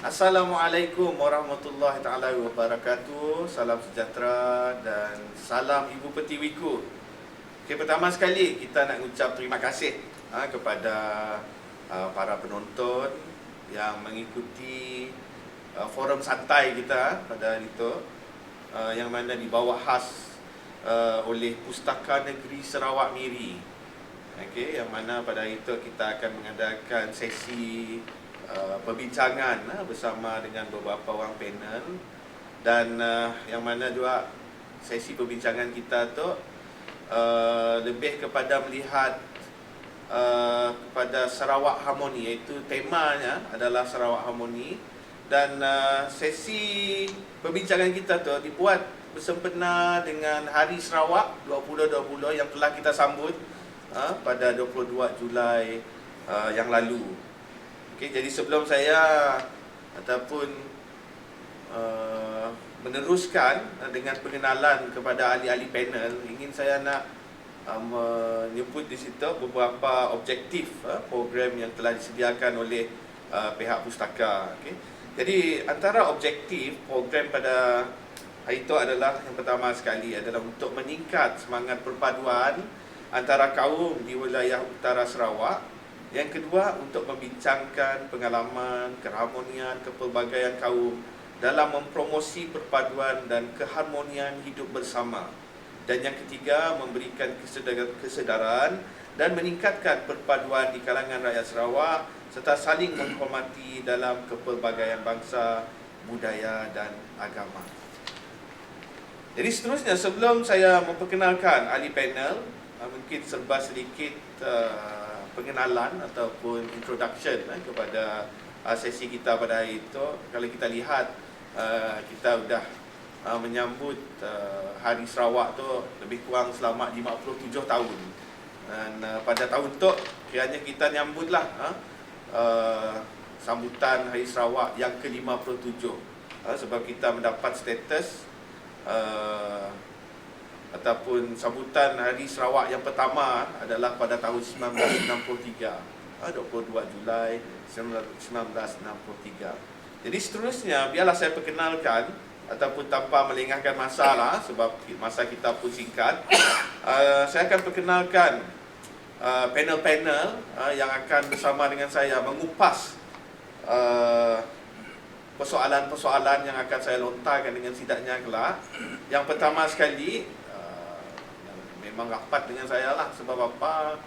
Assalamualaikum warahmatullahi taala wabarakatuh. Salam sejahtera dan salam Ibu Pertiwiku. Okay, pertama sekali kita nak ucap terima kasih kepada para penonton yang mengikuti forum santai kita pada hari itu, yang mana dibawa khas oleh Pustaka Negeri Sarawak Miri. Okay, yang mana pada hari itu kita akan mengadakan sesi perbincangan bersama dengan beberapa orang panel, dan yang mana juga sesi perbincangan kita tu lebih kepada melihat kepada Sarawak Harmoni, iaitu temanya adalah Sarawak Harmoni, dan sesi perbincangan kita tu dibuat bersempena dengan Hari Sarawak 2020 yang telah kita sambut pada 22 Julai yang lalu. Okay, jadi sebelum saya ataupun meneruskan dengan pengenalan kepada ahli-ahli panel, ingin saya nak menyebut di situ beberapa objektif program yang telah disediakan oleh pihak pustaka. Okay. Jadi antara objektif program pada hari itu adalah, yang pertama sekali adalah untuk meningkat semangat perpaduan antara kaum di wilayah utara Sarawak. Yang kedua, untuk membincangkan pengalaman, keharmonian, kepelbagaian kaum dalam mempromosi perpaduan dan keharmonian hidup bersama. Dan yang ketiga, memberikan kesedaran dan meningkatkan perpaduan di kalangan rakyat Sarawak serta saling menghormati dalam kepelbagaian bangsa, budaya dan agama. Jadi seterusnya, sebelum saya memperkenalkan ahli panel, mungkin serba sedikit pengenalan ataupun introduction kepada sesi kita pada hari itu. Kalau kita lihat, kita sudah menyambut Hari Sarawak tu lebih kurang selama 57 tahun. Dan pada tahun tu kiranya kita nyambutlah sambutan Hari Sarawak yang ke-57, sebab kita mendapat status ataupun sambutan Hari Sarawak yang pertama adalah pada tahun 1963, 22 Julai 1963. Jadi seterusnya, biarlah saya perkenalkan ataupun tanpa melengahkan masa lah, sebab masa kita pun singkat. Saya akan perkenalkan panel-panel yang akan bersama dengan saya mengupas persoalan-persoalan yang akan saya lontarkan dengan sidaknya kelak. Yang pertama sekali, memang rapat dengan saya lah, sebab apa,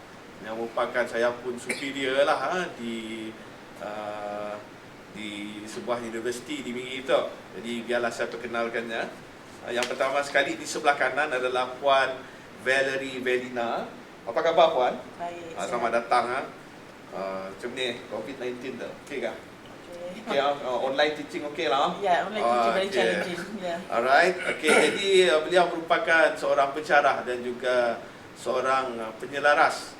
yang merupakan saya pun superior lah di sebuah universiti di Miri itu. Jadi biarlah saya perkenalkannya. Yang pertama sekali di sebelah kanan adalah Puan Valerie Velina. Apa khabar Puan? Baik. Selamat datang. Macam ni, COVID-19 tu, okey kah? Okay, online teaching okey lah. Ya, online teaching very challenging. Ya. Alright, okey. Jadi beliau merupakan seorang pensyarah dan juga seorang penyelaras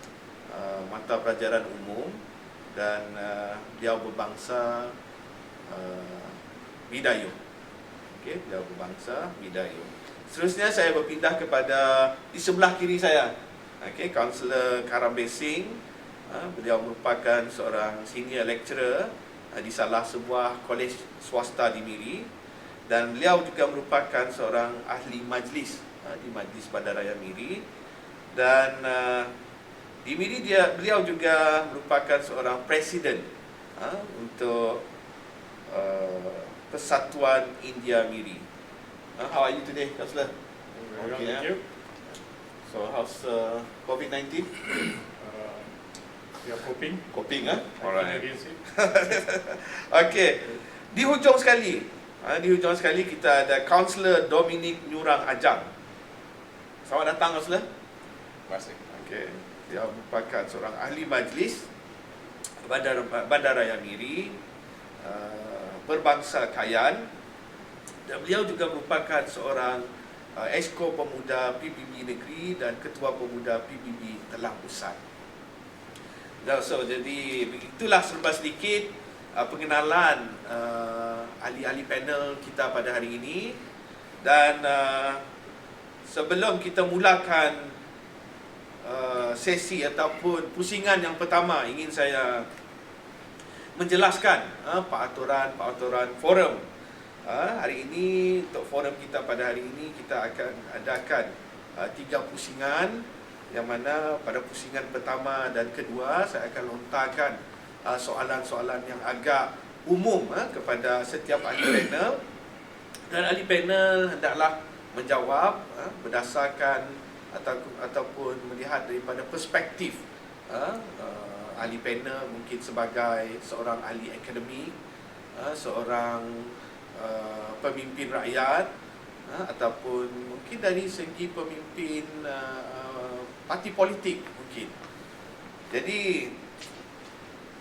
mata pelajaran umum, dan beliau berbangsa Bidayuh. Okey, beliau berbangsa Bidayuh. Seterusnya saya berpindah kepada di sebelah kiri saya. Okey, Kaunselor Karambe Singh. Beliau merupakan seorang senior lecturer di salah sebuah kolej swasta di Miri, dan beliau juga merupakan seorang ahli majlis di Majlis Bandaraya Miri, dan di Miri beliau juga merupakan seorang presiden untuk Persatuan India Miri. How are you today, Councillor? Okay, thank you. So how's COVID-19? We are coping. Coping, Fighting against it. Okey. Di hujung sekali kita ada Kaunselor Dominic Nyurang Ajang. Selamat datang, Kaunselor. Terima kasih. Okey. Dia merupakan seorang ahli majlis Bandaraya Miri, berbangsa Kayan, dan beliau juga merupakan seorang Exco Pemuda PBB Negeri dan Ketua Pemuda PBB Telang Pusat. So, jadi itulah serba sedikit pengenalan ahli-ahli panel kita pada hari ini. Dan sebelum kita mulakan sesi ataupun pusingan yang pertama, ingin saya menjelaskan peraturan forum. Hari ini untuk forum kita pada hari ini kita akan adakan 3 pusingan, yang mana pada pusingan pertama dan kedua saya akan lontarkan soalan-soalan yang agak umum kepada setiap ahli panel, dan ahli panel hendaklah menjawab berdasarkan ataupun melihat daripada perspektif ahli panel, mungkin sebagai seorang ahli akademik, seorang pemimpin rakyat, ataupun mungkin dari segi pemimpin parti politik mungkin. Jadi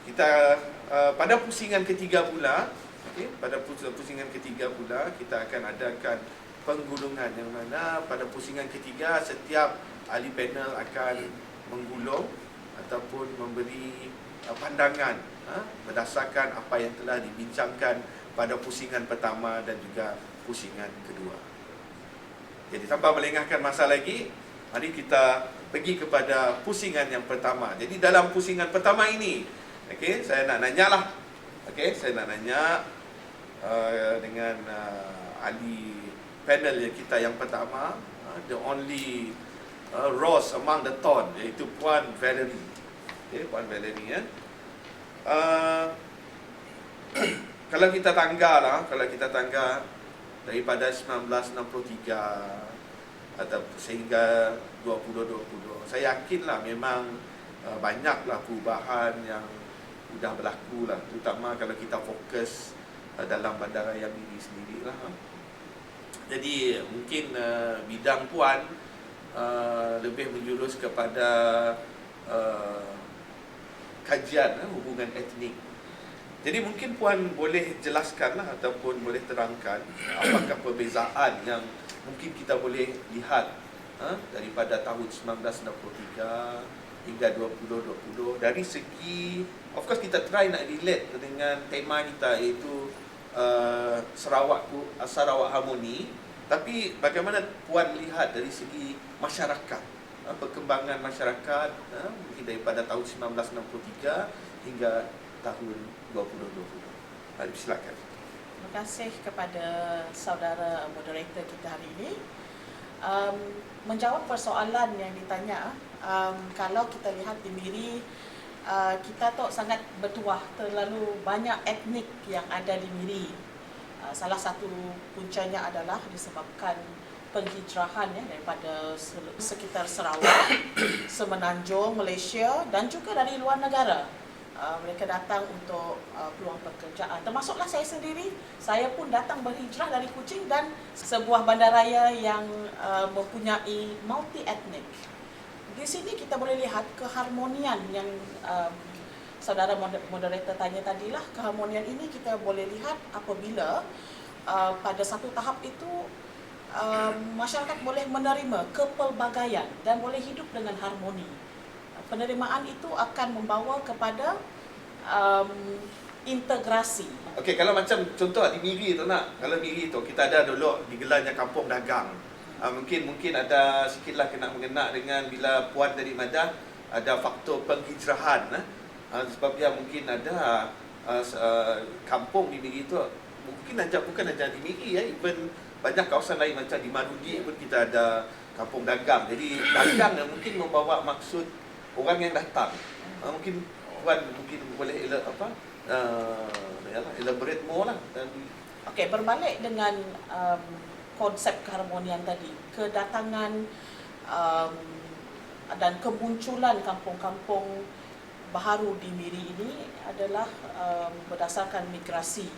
kita pada pusingan ketiga pula, pada pusingan ketiga pula kita akan adakan penggulungan, yang mana pada pusingan ketiga setiap ahli panel akan menggulung ataupun memberi pandangan berdasarkan apa yang telah dibincangkan pada pusingan pertama dan juga pusingan kedua. Jadi tanpa melengahkan masa lagi, mari kita pergi kepada pusingan yang pertama. Jadi dalam pusingan pertama ini, saya nak nanyalah, saya nak nanya dengan ahli panel kita yang pertama, the only rose among the thorn, iaitu Puan Valerie. Puan Valerie, kalau kita tangga daripada 1963 atau sehingga 2020, saya yakinlah memang banyaklah perubahan yang sudah berlaku lah, terutama kalau kita fokus dalam bandaraya Miri sendiri lah. Jadi mungkin bidang Puan lebih menjurus kepada kajian hubungan etnik. Jadi mungkin Puan boleh jelaskanlah ataupun boleh terangkan apakah perbezaan yang mungkin kita boleh lihat daripada tahun 1963 hingga 2020 dari segi, of course kita try nak relate dengan tema kita, iaitu Sarawak Harmoni, tapi bagaimana Puan lihat dari segi masyarakat, perkembangan masyarakat mungkin daripada tahun 1963 hingga tahun 2020. Mari silakan. Terima kasih kepada saudara moderator kita hari ini. Menjawab persoalan yang ditanya, kalau kita lihat di Miri, kita tak sangat bertuah, terlalu banyak etnik yang ada di Miri. Salah satu puncanya adalah disebabkan penghijrahan daripada sekitar Sarawak, Semenanjung, Malaysia dan juga dari luar negara. Mereka datang untuk peluang pekerjaan. Termasuklah saya sendiri, saya pun datang berhijrah dari Kuching dan sebuah bandaraya yang mempunyai multi etnik. Di sini kita boleh lihat keharmonian yang saudara moderator tanya tadilah. Keharmonian ini kita boleh lihat apabila pada satu tahap itu masyarakat boleh menerima kepelbagaian dan boleh hidup dengan harmoni. Penerimaan itu akan membawa kepada integrasi. Okey, kalau macam contoh di Miri tu kalau Miri tu kita ada dulu digelarnya kampung dagang. Mungkin ada sikitlah kena mengena dengan bila Puan dari Madah ada faktor penghijrahan. Sebab dia mungkin ada kampung di Miri tu, bukan aja di Miri, even banyak kawasan lain macam di Marudi pun kita ada kampung dagang. Jadi dagang mungkin membawa maksud orang yang datang. Mungkin Puan boleh elaborate more lah. Okey, berbalik dengan konsep keharmonian tadi, kedatangan dan kemunculan kampung-kampung baharu di Miri ini adalah berdasarkan migrasi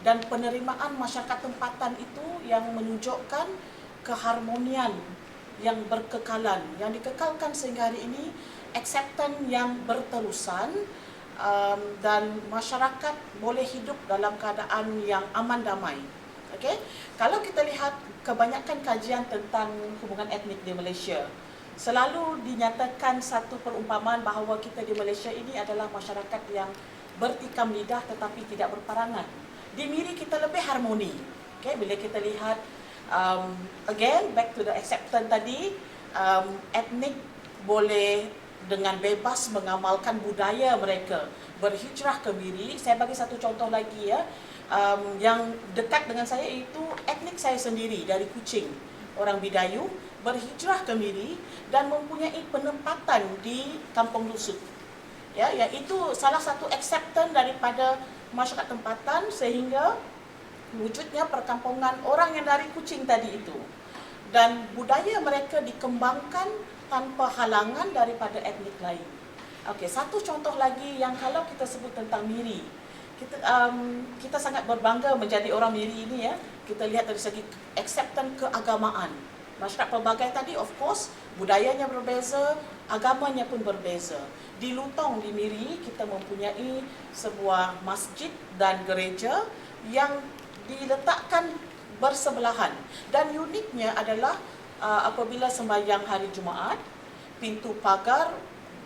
dan penerimaan masyarakat tempatan itu yang menunjukkan keharmonian yang berkekalan, yang dikekalkan sehingga hari ini, acceptance yang berterusan, dan masyarakat boleh hidup dalam keadaan yang aman damai. Okey, kalau kita lihat kebanyakan kajian tentang hubungan etnik di Malaysia, selalu dinyatakan satu perumpamaan bahawa kita di Malaysia ini adalah masyarakat yang bertikam lidah tetapi tidak berparangan. Di Miri kita lebih harmoni. Okay, bila kita lihat again back to the acceptance tadi, etnik boleh dengan bebas mengamalkan budaya mereka, berhijrah ke Miri. Saya bagi satu contoh lagi ya, yang dekat dengan saya itu etnik saya sendiri dari Kuching, orang Bidayu, berhijrah ke Miri dan mempunyai penempatan di Kampung Lusut. Ya, yang itu salah satu acceptance daripada masyarakat tempatan sehingga wujudnya perkampungan orang yang dari Kuching tadi itu. Dan budaya mereka dikembangkan tanpa halangan daripada etnik lain. Okey, satu contoh lagi yang kalau kita sebut tentang Miri, kita sangat berbangga menjadi orang Miri ini ya. Kita lihat dari segi acceptance keagamaan. Masyarakat pelbagai tadi of course budayanya berbeza, agamanya pun berbeza. Di Lutong di Miri kita mempunyai sebuah masjid dan gereja yang diletakkan bersebelahan, dan uniknya adalah apabila sembahyang hari Jumaat, pintu pagar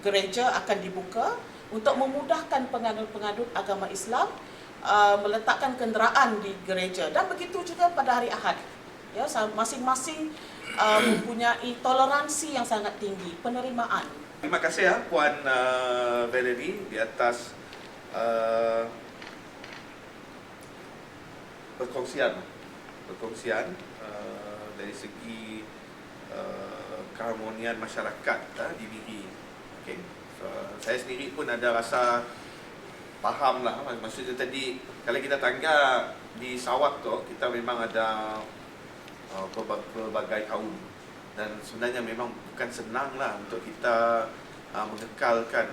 gereja akan dibuka untuk memudahkan pengadut-pengadut agama Islam meletakkan kenderaan di gereja, dan begitu juga pada hari Ahad. Ya, masing-masing mempunyai toleransi yang sangat tinggi, penerimaan. Terima kasih ya Puan Valerie di atas perkongsian dari segi keharmonian masyarakat di Miri. Okay. So, saya sendiri pun ada rasa faham lah. Maksudnya tadi kalau kita tangga di Sarawak tu, kita memang ada pelbagai kaum, dan sebenarnya memang bukan senang lah untuk kita mengekalkan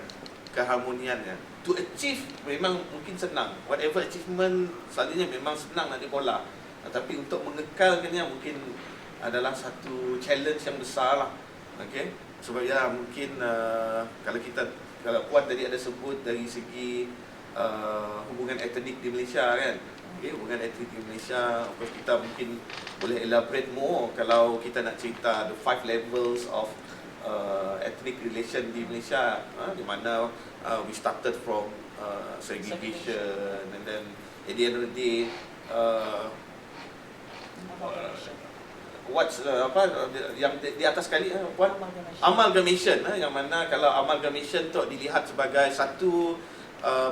keharmoniannya. To achieve memang mungkin senang, whatever achievement selalunya memang senang nak dibola, tapi untuk mengekalkannya mungkin adalah satu challenge yang besar lah. Okay? Sebab ya mungkin kalau Puan tadi ada sebut dari segi hubungan etnik di Malaysia kan. Okay, hubungan etnik di Malaysia, of course kita mungkin boleh elaborate more kalau kita nak cerita the 5 levels of ethnic relation di Malaysia, di mana we started from segregation, and then at the end of the day what's yang di atas sekali Puan, amalgamation, yang mana kalau amalgamation tu dilihat sebagai satu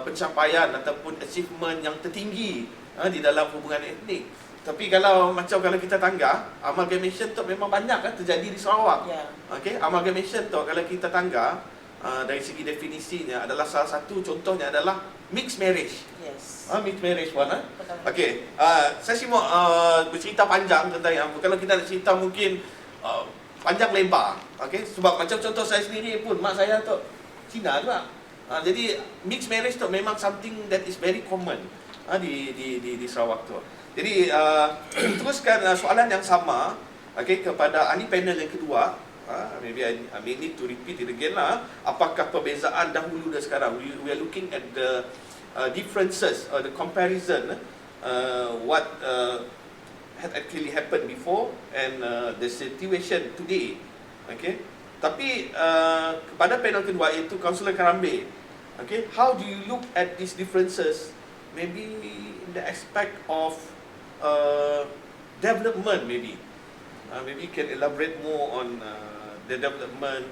pencapaian ataupun achievement yang tertinggi di dalam hubungan etnik. Tapi kalau kita tangga, amalgamation tu memang banyak terjadi di Sarawak. Yeah. Okey, amalgamation tu kalau kita tangga dari segi definisinya adalah salah satu contohnya adalah mixed marriage. Yes. Mixed marriage Puan. Betul. Okey, saya simak bercerita panjang tentang yang kalau kita nak cerita mungkin panjang lebar. Okey, sebab macam contoh saya sendiri pun mak saya tu Cina juga. Jadi mixed marriage tu memang something that is very common di Sarawak tu. Jadi teruskan soalan yang sama kepada ahli panel yang kedua. Maybe I may need to repeat it again lah. Apakah perbezaan dahulu dan sekarang? We are looking at the differences or the comparison, what had actually happened before and the situation today. Okay. Tapi kepada panel kedua iaitu Kaunselor Karambe, okay, how do you look at these differences? Maybe in the aspect of development, maybe you can elaborate more on the development,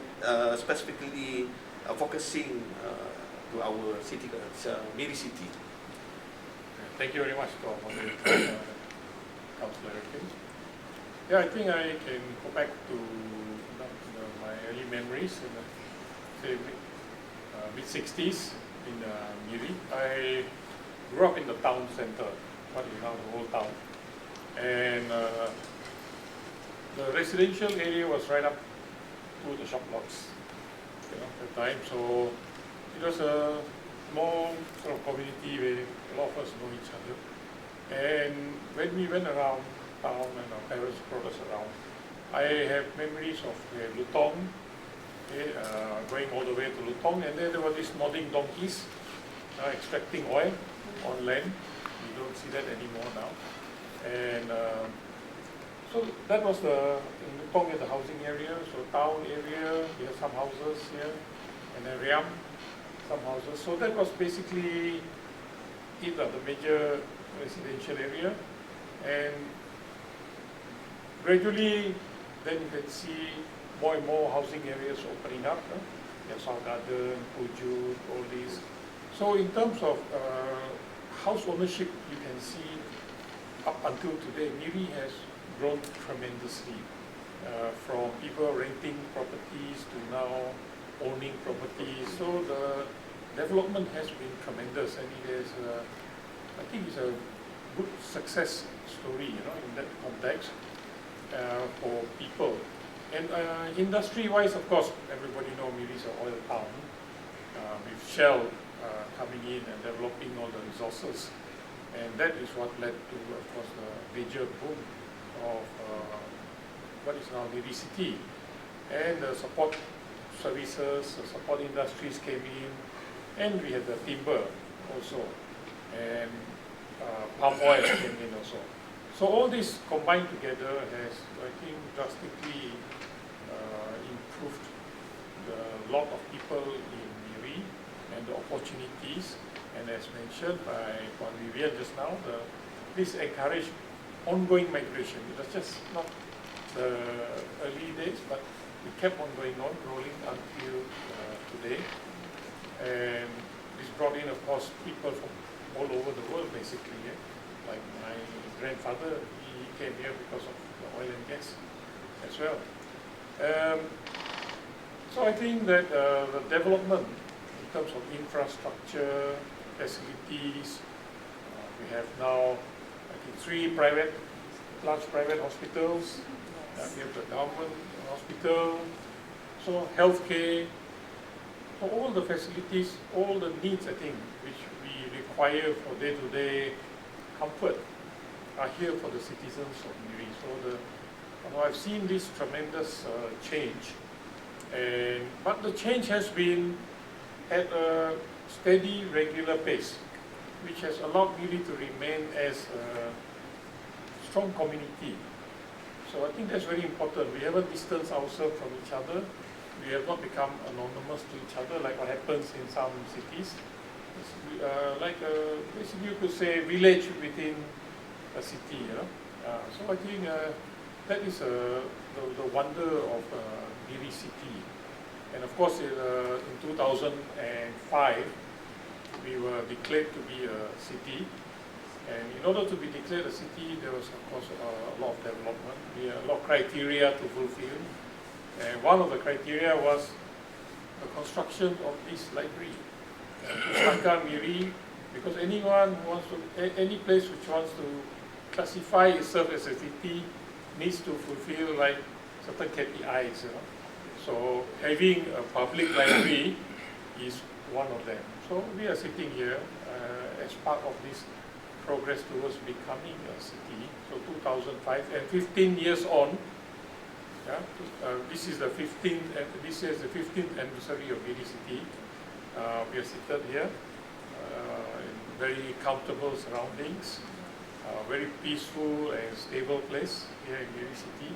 specifically focusing to our city, Miri City. Thank you very much for Councillor Kim. Yeah, I think I can go back to my early memories in the mid-60s in Miri. I grew up in the town center, what is now the whole town, and the residential area was right up to the shop lots, at the time. So it was a small sort of community where a lot of us know each other. And when we went around town and our parents brought us around, I have memories of Lutong, going all the way to Lutong, and then there were these nodding donkeys extracting oil on land. We don't see that anymore now. And so that was in Lutong is the housing area, so town area, we have some houses here, and then Riam, some houses. So that was basically it, the major residential area. And gradually, then you can see more and more housing areas opening up. Yasau Garden, Pujut, all these. So in terms of house ownership, you can see up until today, Miri has grown tremendously. From people renting properties to now owning properties. So the development has been tremendous, and it is, I think it's a good success story, in that context for people. And industry-wise, of course, everybody knows Miri is an oil town with Shell coming in and developing all the resources. And that is what led to, of course, the major boom of what is now Miri City. And the support services, the support industries came in, and we had the timber also, and palm oil came in also. So all this combined together has, I think, drastically improved the lot of people in Miri and the opportunities. And as mentioned by Puan Vivian just now, this encouraged ongoing migration. It was just not the early days, but it kept on going on, rolling until today. And this brought in, of course, people from all over the world, basically. Like my grandfather, he came here because of the oil and gas as well. So I think that the development in terms of infrastructure, facilities, we have now, I think, 3 large private hospitals. We have the government hospital, so healthcare, so all the facilities, all the needs, I think, which we require for day-to-day comfort are here for the citizens of Miri. So I've seen this tremendous change, but the change has been at a steady, regular pace, which has allowed Miri to remain as a strong community. So I think that's very important. We haven't distanced ourselves from each other. We have not become anonymous to each other like what happens in some cities. It's basically you could say village within a city. So I think that is the wonder of Miri City. And of course, in 2005, we were declared to be a city. And in order to be declared a city, there was, of course, a lot of development. We had a lot of criteria to fulfill. And one of the criteria was the construction of this library, Pustaka Miri, because anyone who wants to, any place which wants to classify itself as a city needs to fulfill like certain KPIs. So having a public library is one of them. So we are sitting here as part of this progress towards becoming a city. So 2005 and 15 years on, this is the 15th, this year is the 15th anniversary of Miri City. We are seated here in very comfortable surroundings, very peaceful and stable place here in Miri City,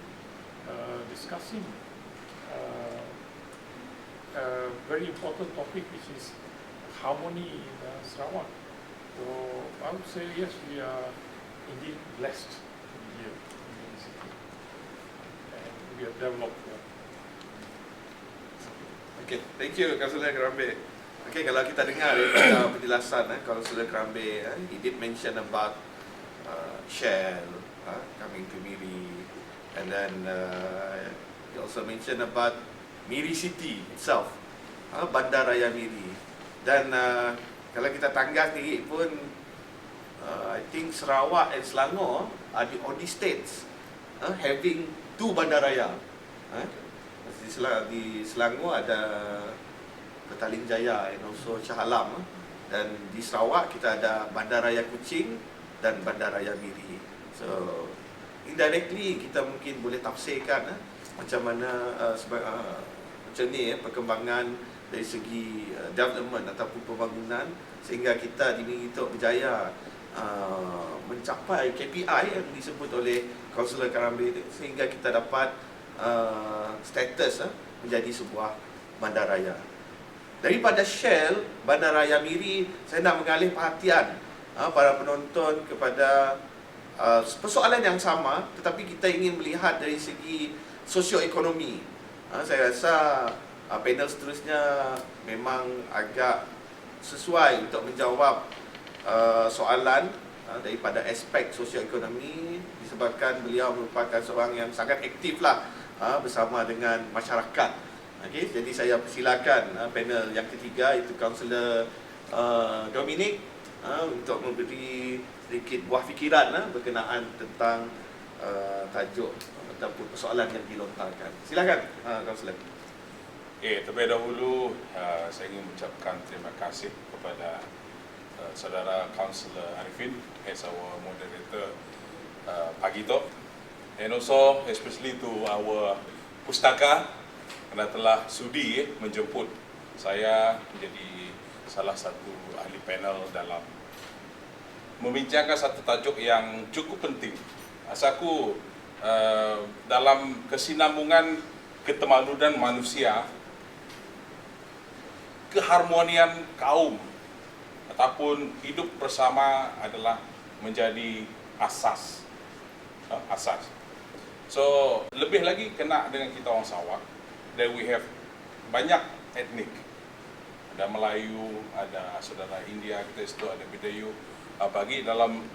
discussing a very important topic, which is harmony in Sarawak. So I would say yes, we are indeed blessed to be here in Miri City, and we have developed here. Okay, thank you Councillor Kerambe. Okay, kalau kita dengar daripada penjelasan Councillor Kerambe, he did mention about Shell coming to Miri, and then he also mentioned about Miri City itself, Bandaraya Miri. Dan kalau kita tangga sendiri pun, I think Sarawak and Selangor are the only states having 2 bandaraya. Di Selangor ada Petaling Jaya and also Shah Alam, dan di Sarawak kita ada Bandaraya Kuching dan Bandaraya Miri. So indirectly kita mungkin boleh tafsirkan macam mana macam ni perkembangan dari segi development ataupun pembangunan, sehingga kita di Miri Tok berjaya mencapai KPI yang disebut oleh Councillor Kerambe, sehingga kita dapat status menjadi sebuah bandaraya. Daripada Shell, Bandaraya Miri, saya nak mengalih perhatian para penonton kepada persoalan yang sama, tetapi kita ingin melihat dari segi sosioekonomi. Saya rasa panel seterusnya memang agak sesuai untuk menjawab soalan daripada aspek sosioekonomi, disebabkan beliau merupakan seorang yang sangat aktif lah bersama dengan masyarakat. Okey, jadi saya persilakan panel yang ketiga, itu Kaunselor Dominic, untuk memberi sedikit buah fikiran berkenaan tentang tajuk ataupun persoalan yang dilontarkan. Silakan, Kaunselor. Terlebih dahulu saya ingin mengucapkan terima kasih kepada saudara Kaunselor Arifin as our moderator pagi tu, and also especially to our pustaka kerana telah sudi menjemput saya menjadi salah satu ahli panel dalam membincangkan satu tajuk yang cukup penting. Asaku dalam kesinambungan ketemadunan manusia, keharmonian kaum ataupun hidup bersama adalah menjadi asas. So, lebih lagi kena dengan kita orang Sarawak, that we have banyak etnik. Ada Melayu, ada saudara India, kita situ ada Bidayuh. Bagi dalam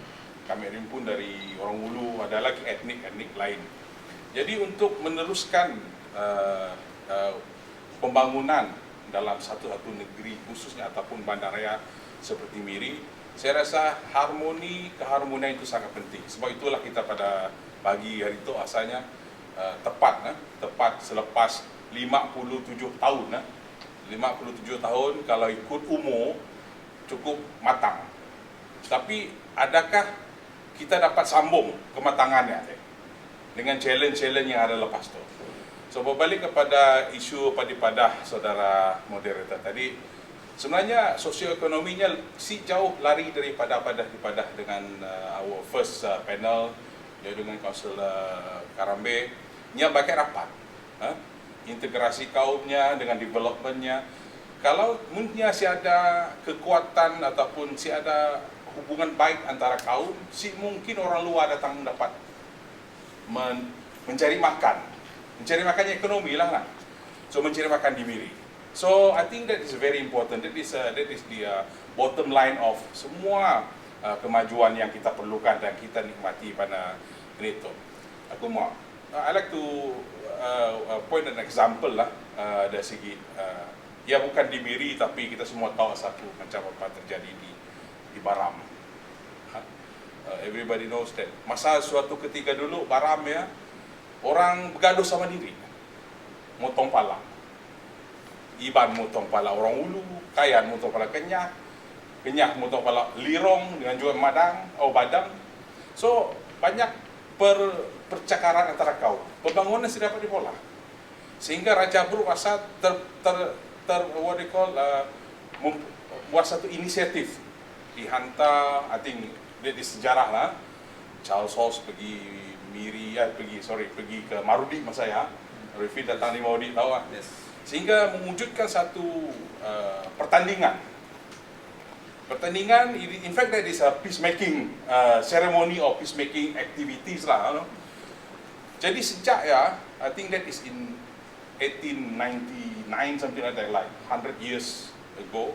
kami pun dari orang Ulu, ada lagi etnik-etnik lain. Jadi untuk meneruskan pembangunan dalam satu negeri khususnya ataupun bandaraya seperti Miri, saya rasa keharmonian itu sangat penting. Sebab itulah kita pada pagi hari itu asalnya tepat selepas 57 tahun. 57 tahun kalau ikut umur cukup matang. Tapi adakah kita dapat sambung kematangannya dengan challenge-challenge yang ada lepas tu? So, berbalik kepada isu padipadah saudara moderator tadi, sebenarnya sosioekonominya si jauh lari daripada padipadah dengan our first panel, iaitu dengan Kaunselor Karambe, nya bagai rapat. Integrasi kaumnya dengan developmentnya. Kalau mungkin si ada kekuatan ataupun si ada hubungan baik antara kaum, si mungkin orang luar datang dapat mencari makannya ekonomi lah. So mencari makan di Miri. So I think that is very important. That is the bottom line of semua kemajuan yang kita perlukan dan kita nikmati pada itu. Aku mau, I like to point an example lah dari segi ya bukan di Miri tapi kita semua tahu satu macam apa terjadi di Baram. Everybody knows that. Masa suatu ketika dulu Baram ya, orang bergaduh sama diri. Motong pala. Iban motong pala orang Ulu, Kayan motong pala Kenyah, Kenyah motong pala Lirong dengan juga Badang. So, banyak percakaran antara kaum. Pembangunan sudah dapat dipola. Sehingga Raja Bruk asal buat satu inisiatif dihantar, I think dia di sejarah lah. Charles Hawes pergi ke Marudi masa ya. Rifin datang di Marudi tahu lah. Yes. Sehingga mewujudkan satu pertandingan. In fact that is a peacemaking ceremony or peacemaking activities lah. You know? Jadi sejak ya, I think that is in 1899 something like that, like 100 years ago.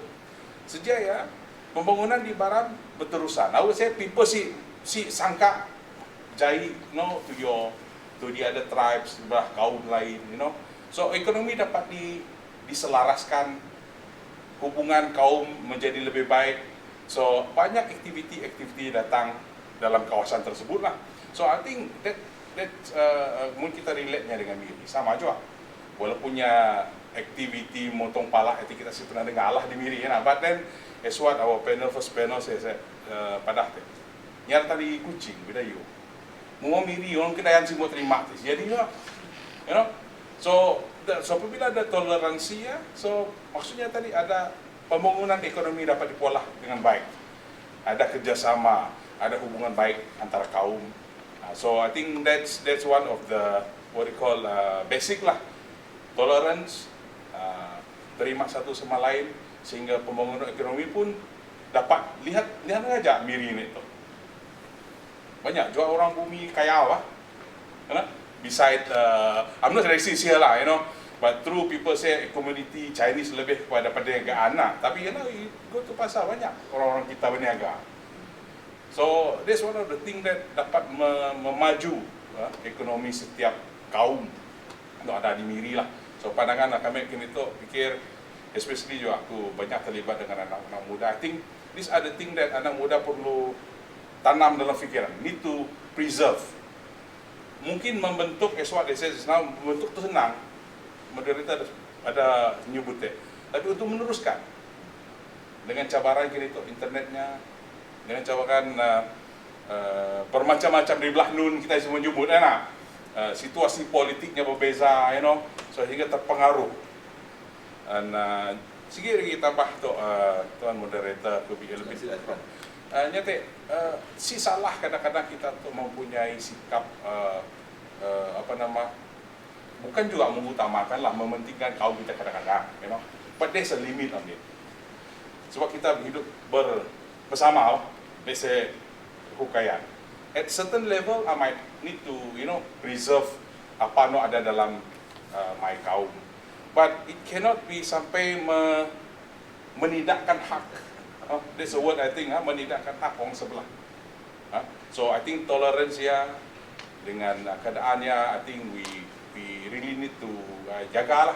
Sejak ya, pembangunan di Baram berterusan. I would say people si sangka jahit, to the other tribes, kaum lain, So ekonomi dapat diselaraskan, hubungan kaum menjadi lebih baik. So banyak aktiviti datang dalam kawasan tersebut lah. So I think that mungkin kita relate-nya dengan Miri sama juga. Walaupunnya aktiviti motong pala itu kita sih pernah dengar lah di Miri ya. But then as what our first panel saya padah tu. Nyar tadi kucing Bidayuh. Mau Miri orang kedayan semua terima tu. Jadi So apabila ada toleransi ya, so maksudnya tadi ada pembangunan ekonomi dapat dipola dengan baik. Ada kerjasama, ada hubungan baik antara kaum. So I think that's one of the what we call basic lah, tolerance, terima satu sama lain sehingga pembangunan ekonomi pun dapat lihat aja Miri ini tu. Banyak juga orang bumi kaya lah, beside I'm not racist here lah, But true, people say community Chinese lebih kepada perniagaan lah. Tapi you go to pasar banyak orang-orang kita berniaga. So that's one of the thing that dapat memaju ekonomi setiap kaum. Itu ada di Miri lah. So pandangan kami kini tu fikir, especially juga aku banyak terlibat dengan anak-anak muda. I think these are the thing that anak muda perlu tanam dalam fikiran. Need to preserve. Mungkin membentuk, as what they say just now, membentuk tu senang. Moderator ada nyebut tapi untuk meneruskan dengan cabaran kini tu internetnya, dengan cabaran bermacam-macam di belah nun kita semua nyebut situasi politiknya berbeza, sehingga terpengaruh. Dan sikit lagi tambah tu tuan moderator lebih nyata si salah kadang-kadang kita tu mempunyai sikap bukan juga mengutamakanlah, mementingkan kaum kita kadang-kadang, but there's a limit on it. Sebab kita hidup bersama, let's say hukayan. At certain level, I might need to, preserve apa yang ada dalam my kaum. But it cannot be sampai menidakkan hak. That's a word I think, menidakkan hak orang sebelah. So I think tolerance ya, dengan keadaannya, I think we really need to jagalah.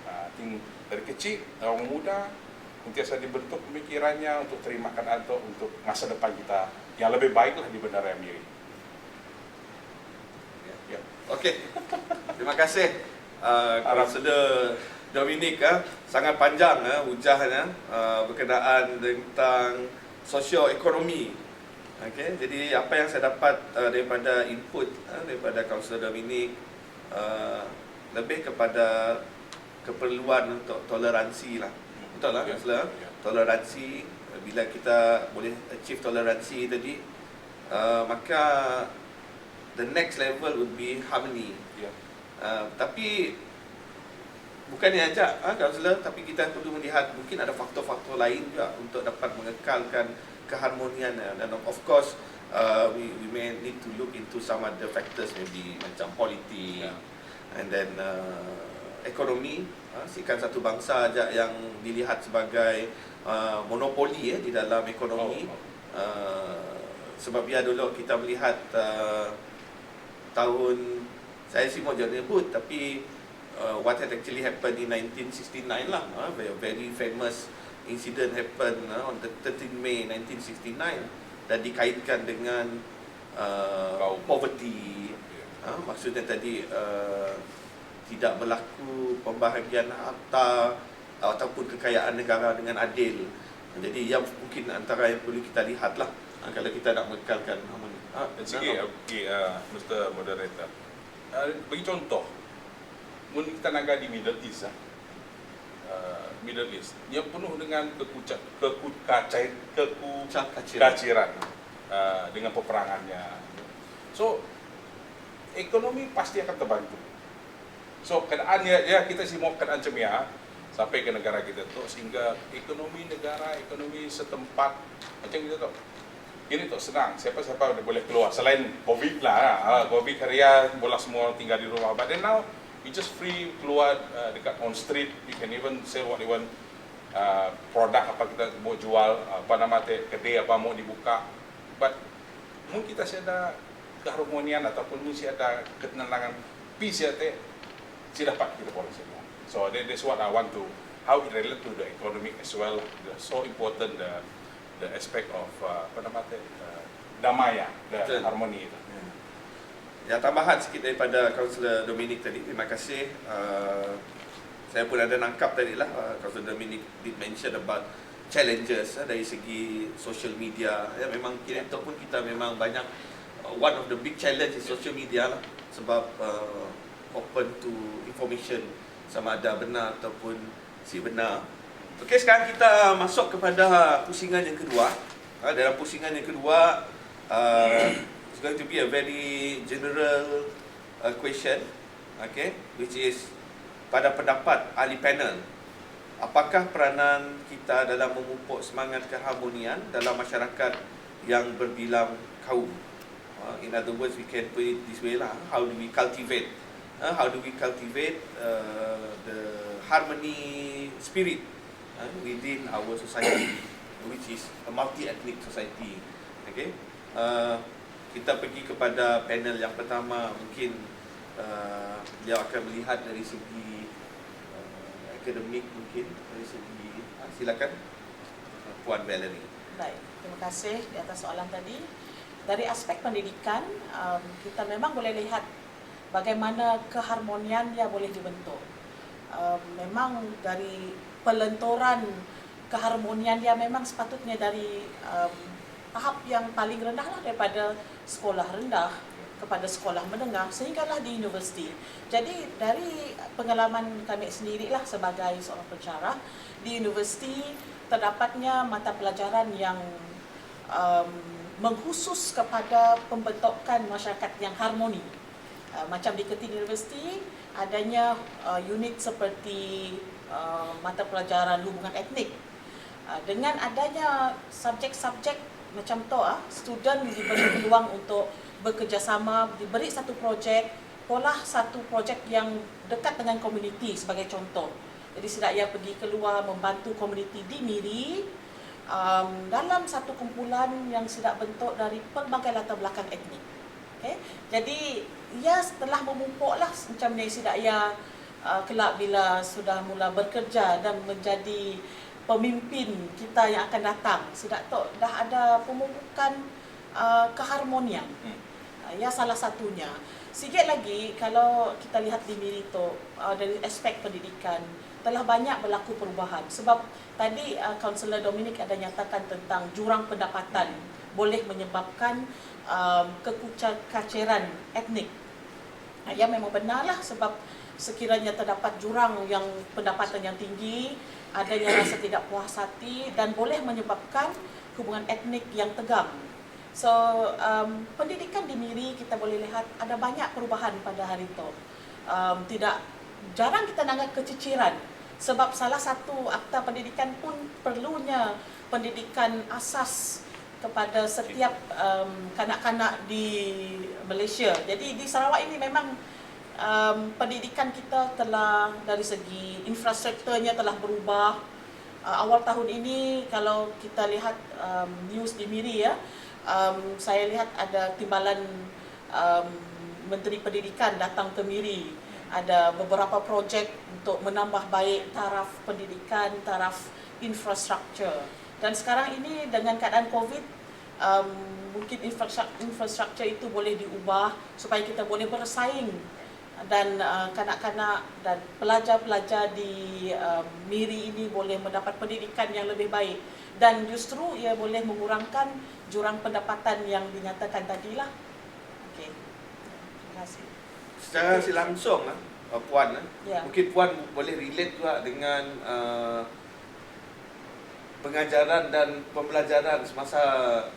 I think dari kecil orang muda sentiasa dibentuk pemikirannya untuk terima keadaan untuk masa depan kita yang lebih baiklah di Bandaraya Miri. Ya. Okey. Terima kasih Councillor Dominic, sangat panjang hujahnya berkenaan tentang sosioekonomi. Okey, jadi apa yang saya dapat daripada input daripada Councillor Dominic, lebih kepada keperluan untuk toleransi lah. Betul lah, Councillor? Toleransi, bila kita boleh achieve toleransi tadi, maka the next level would be harmony. Tapi bukannya aja, Councillor, tapi kita perlu melihat mungkin ada faktor-faktor lain juga untuk dapat mengekalkan keharmonian. Dan of course, we may need to look into some other factors, maybe macam politik, and then ekonomi. Sikan satu bangsa aja yang dilihat sebagai monopoli di dalam ekonomi. Sebab ya dulu kita melihat tahun, saya sih mau jangan nyebut, tapi what had actually happened in 1969 lah, very famous incident happened on the 13 May 1969 dan dikaitkan dengan poverty. Maksudnya tadi tidak berlaku pembahagian harta ataupun kekayaan negara dengan adil. Jadi yang mungkin antara yang perlu kita lihatlah kalau kita nak mengekalkan harmoni. Sikit, Mr. Moderator. Bagi contoh, mungkin kita nak di Middle East, Middle East, yang penuh dengan kekaciran dengan peperangannya. So, ekonomi pasti akan terbantu. So, keadaannya ya kita semua keadaan cemia sampai ke negara kita tu, sehingga ekonomi negara, ekonomi setempat macam kita tu. Ini tu senang, siapa-siapa boleh keluar selain COVID lah. COVID karya bola semua tinggal di rumah. But then now you just free keluar dekat on street, you can even sell what you want, produk apa kita mau jual, kedai apa mau dibuka. But mungkin kita ada keharmonian ataupun mungkin ada ketenangan, peace ya si dapat kita boleh semua. So that's what I want to, how it relate to the economic as well. So important the aspect of damai, the harmony itu. Ya, tambahan sikit daripada Councillor Dominic tadi. Terima kasih. Saya pun ada nangkap tadi lah. Councillor Dominic did mention about challenges dari segi social media. Ya, memang kira itu pun kita memang banyak, one of the big challenge is social media lah. Sebab open to information, sama ada benar ataupun si benar. Okey, sekarang kita masuk kepada pusingan yang kedua. Dalam pusingan yang kedua, it's going to be a very general question, okay, which is pada pendapat ahli panel, apakah peranan kita dalam memupuk semangat keharmonian dalam masyarakat yang berbilang kaum? In other words, we can put it this way lah, how do we cultivate how do we cultivate the harmony spirit within our society, which is a multi-ethnic society. Okay, kita pergi kepada panel yang pertama. Mungkin dia akan melihat dari segi akademik, mungkin dari segi silakan Puan Valerie. Baik, terima kasih di atas soalan tadi. Dari aspek pendidikan, kita memang boleh lihat bagaimana keharmonian dia boleh dibentuk. Memang dari pelenturan keharmonian dia memang sepatutnya dari tahap yang paling rendah lah, daripada sekolah rendah kepada sekolah menengah sehinggalah di universiti. Jadi dari pengalaman kami sendirilah sebagai seorang pensyarah, di universiti terdapatnya mata pelajaran yang mengkhusus kepada pembentukan masyarakat yang harmoni. Macam di Ketin Universiti adanya unit seperti mata pelajaran hubungan etnik. Dengan adanya subjek-subjek macam tu, student diberi peluang untuk bekerjasama, diberi satu projek, pola satu projek yang dekat dengan komuniti sebagai contoh. Jadi saya pergi keluar membantu komuniti di Miri dalam satu kumpulan yang sudah bentuk dari pelbagai latar belakang etnik. Okay? Jadi ia setelah memupuklah macam ni saya kelak bila sudah mula bekerja dan menjadi pemimpin kita yang akan datang, sudah dah ada pemupukan keharmonian. Ya, salah satunya. Sikit lagi kalau kita lihat di Miri tu dari aspek pendidikan telah banyak berlaku perubahan, sebab tadi Kaunselor Dominic ada nyatakan tentang jurang pendapatan boleh menyebabkan kekucaran etnik. Ya, memang benarlah, sebab sekiranya terdapat jurang yang pendapatan yang tinggi, adanya rasa tidak puas hati dan boleh menyebabkan hubungan etnik yang tegang. So, pendidikan di Miri kita boleh lihat ada banyak perubahan pada hari itu. Jarang kita nanggap keciciran, sebab salah satu akta pendidikan pun perlunya pendidikan asas kepada setiap kanak-kanak di Malaysia. Jadi di Sarawak ini memang pendidikan kita telah dari segi infrastrukturnya telah berubah. Awal tahun ini kalau kita lihat news di Miri, saya lihat ada timbalan Menteri Pendidikan datang ke Miri. Ada beberapa projek untuk menambah baik taraf pendidikan, taraf infrastruktur. Dan sekarang ini dengan keadaan COVID, mungkin infrastruktur itu boleh diubah supaya kita boleh bersaing dan kanak-kanak dan pelajar-pelajar di Miri ini boleh mendapat pendidikan yang lebih baik, dan justru ia boleh mengurangkan jurang pendapatan yang dinyatakan tadilah. Okey. Terima kasih. Secara langsung Puan, Ya. mungkin Puan boleh relate juga dengan pengajaran dan pembelajaran semasa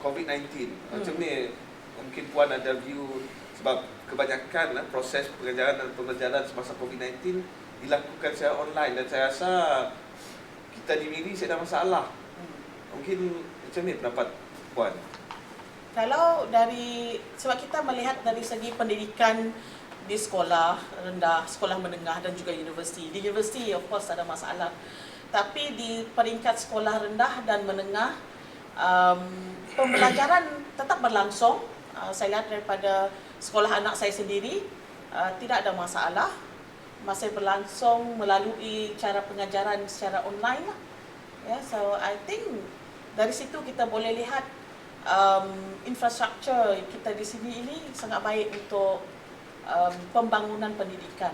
COVID-19. Macam ni mungkin Puan ada view, sebab kebanyakan proses pengajaran dan pembelajaran semasa COVID-19 dilakukan secara online, dan saya rasa kita di Miri saya ada masalah. Mungkin macam ni pendapat Puan? Kalau dari, sebab kita melihat dari segi pendidikan di sekolah rendah, sekolah menengah dan juga universiti. Di universiti of course ada masalah. Tapi di peringkat sekolah rendah dan menengah, pembelajaran tetap berlangsung. Saya lihat daripada sekolah anak saya sendiri, tidak ada masalah. Masih berlangsung melalui cara pengajaran secara online lah. Ya, so I think dari situ kita boleh lihat infrastruktur kita di sini ini sangat baik untuk pembangunan pendidikan,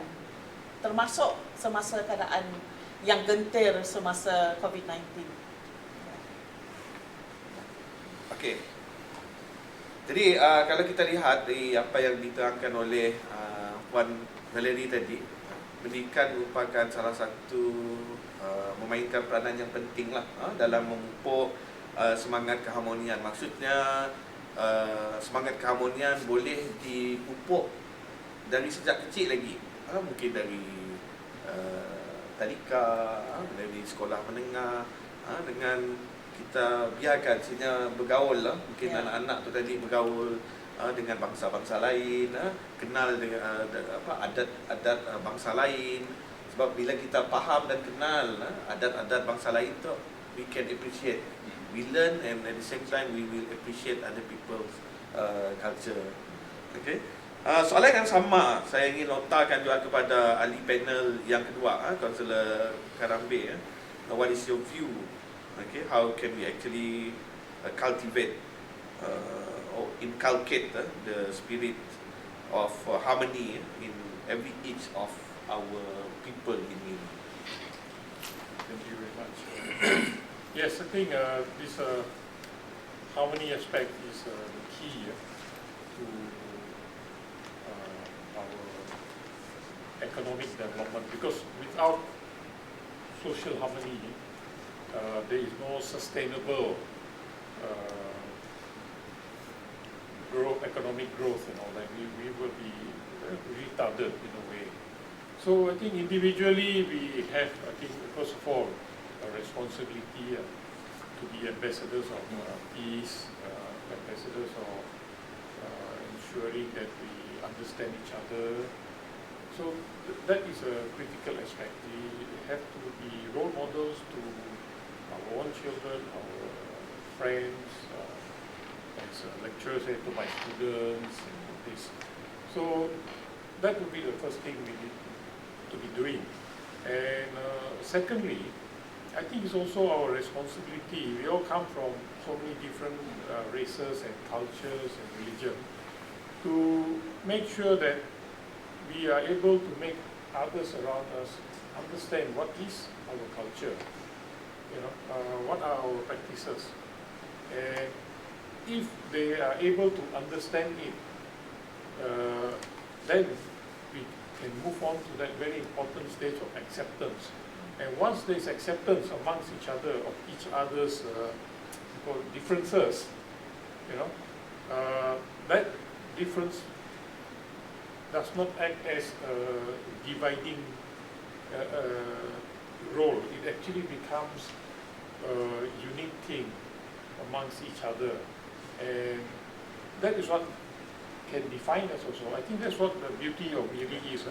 termasuk semasa keadaan yang gentir semasa COVID-19. Okey. Jadi kalau kita lihat dari apa yang diterangkan oleh Puan Valerie tadi, pendidikan merupakan salah satu memainkan peranan yang penting lah dalam memupuk semangat keharmonian. Maksudnya semangat keharmonian boleh dipupuk dari sejak kecil lagi, mungkin dari tadika, dari sekolah menengah, dengan kita biarkan sehingga bergaul lah. Mungkin anak-anak tu tadi bergaul dengan bangsa-bangsa lain, kenal dengan adat-adat bangsa lain. Sebab bila kita faham dan kenal adat-adat bangsa lain tu, we can appreciate, we learn, and at the same time we will appreciate other people's culture. Okay. Soalan yang sama saya ingin lontarkan juga kepada ahli panel yang kedua, Kaunselor Karambe. What is your view? Okay, how can we actually cultivate or inculcate the spirit of harmony in each of our people in Miri? Thank you very much. Yes, I think this harmony aspect is the key to our economic development, because without social harmony, there is no sustainable economic growth and all that. We will be retarded in a way. So I think individually we have, I think, first of all, a responsibility to be ambassadors of peace, ambassadors of ensuring that we understand each other. So that is a critical aspect. We have to be role models to our own children, our friends, as lecturers say to my students, and this. So that would be the first thing we need to be doing. And secondly, I think it's also our responsibility. We all come from so many different races and cultures and religion, to make sure that we are able to make others around us understand what is our culture, what are our practices, and if they are able to understand it, then we can move on to that very important stage of acceptance. And once there is acceptance amongst each other of each other's differences, that difference does not act as a dividing role. It actually becomes a unique thing amongst each other. And that is what can define us also. I think that's what the beauty of Miri is.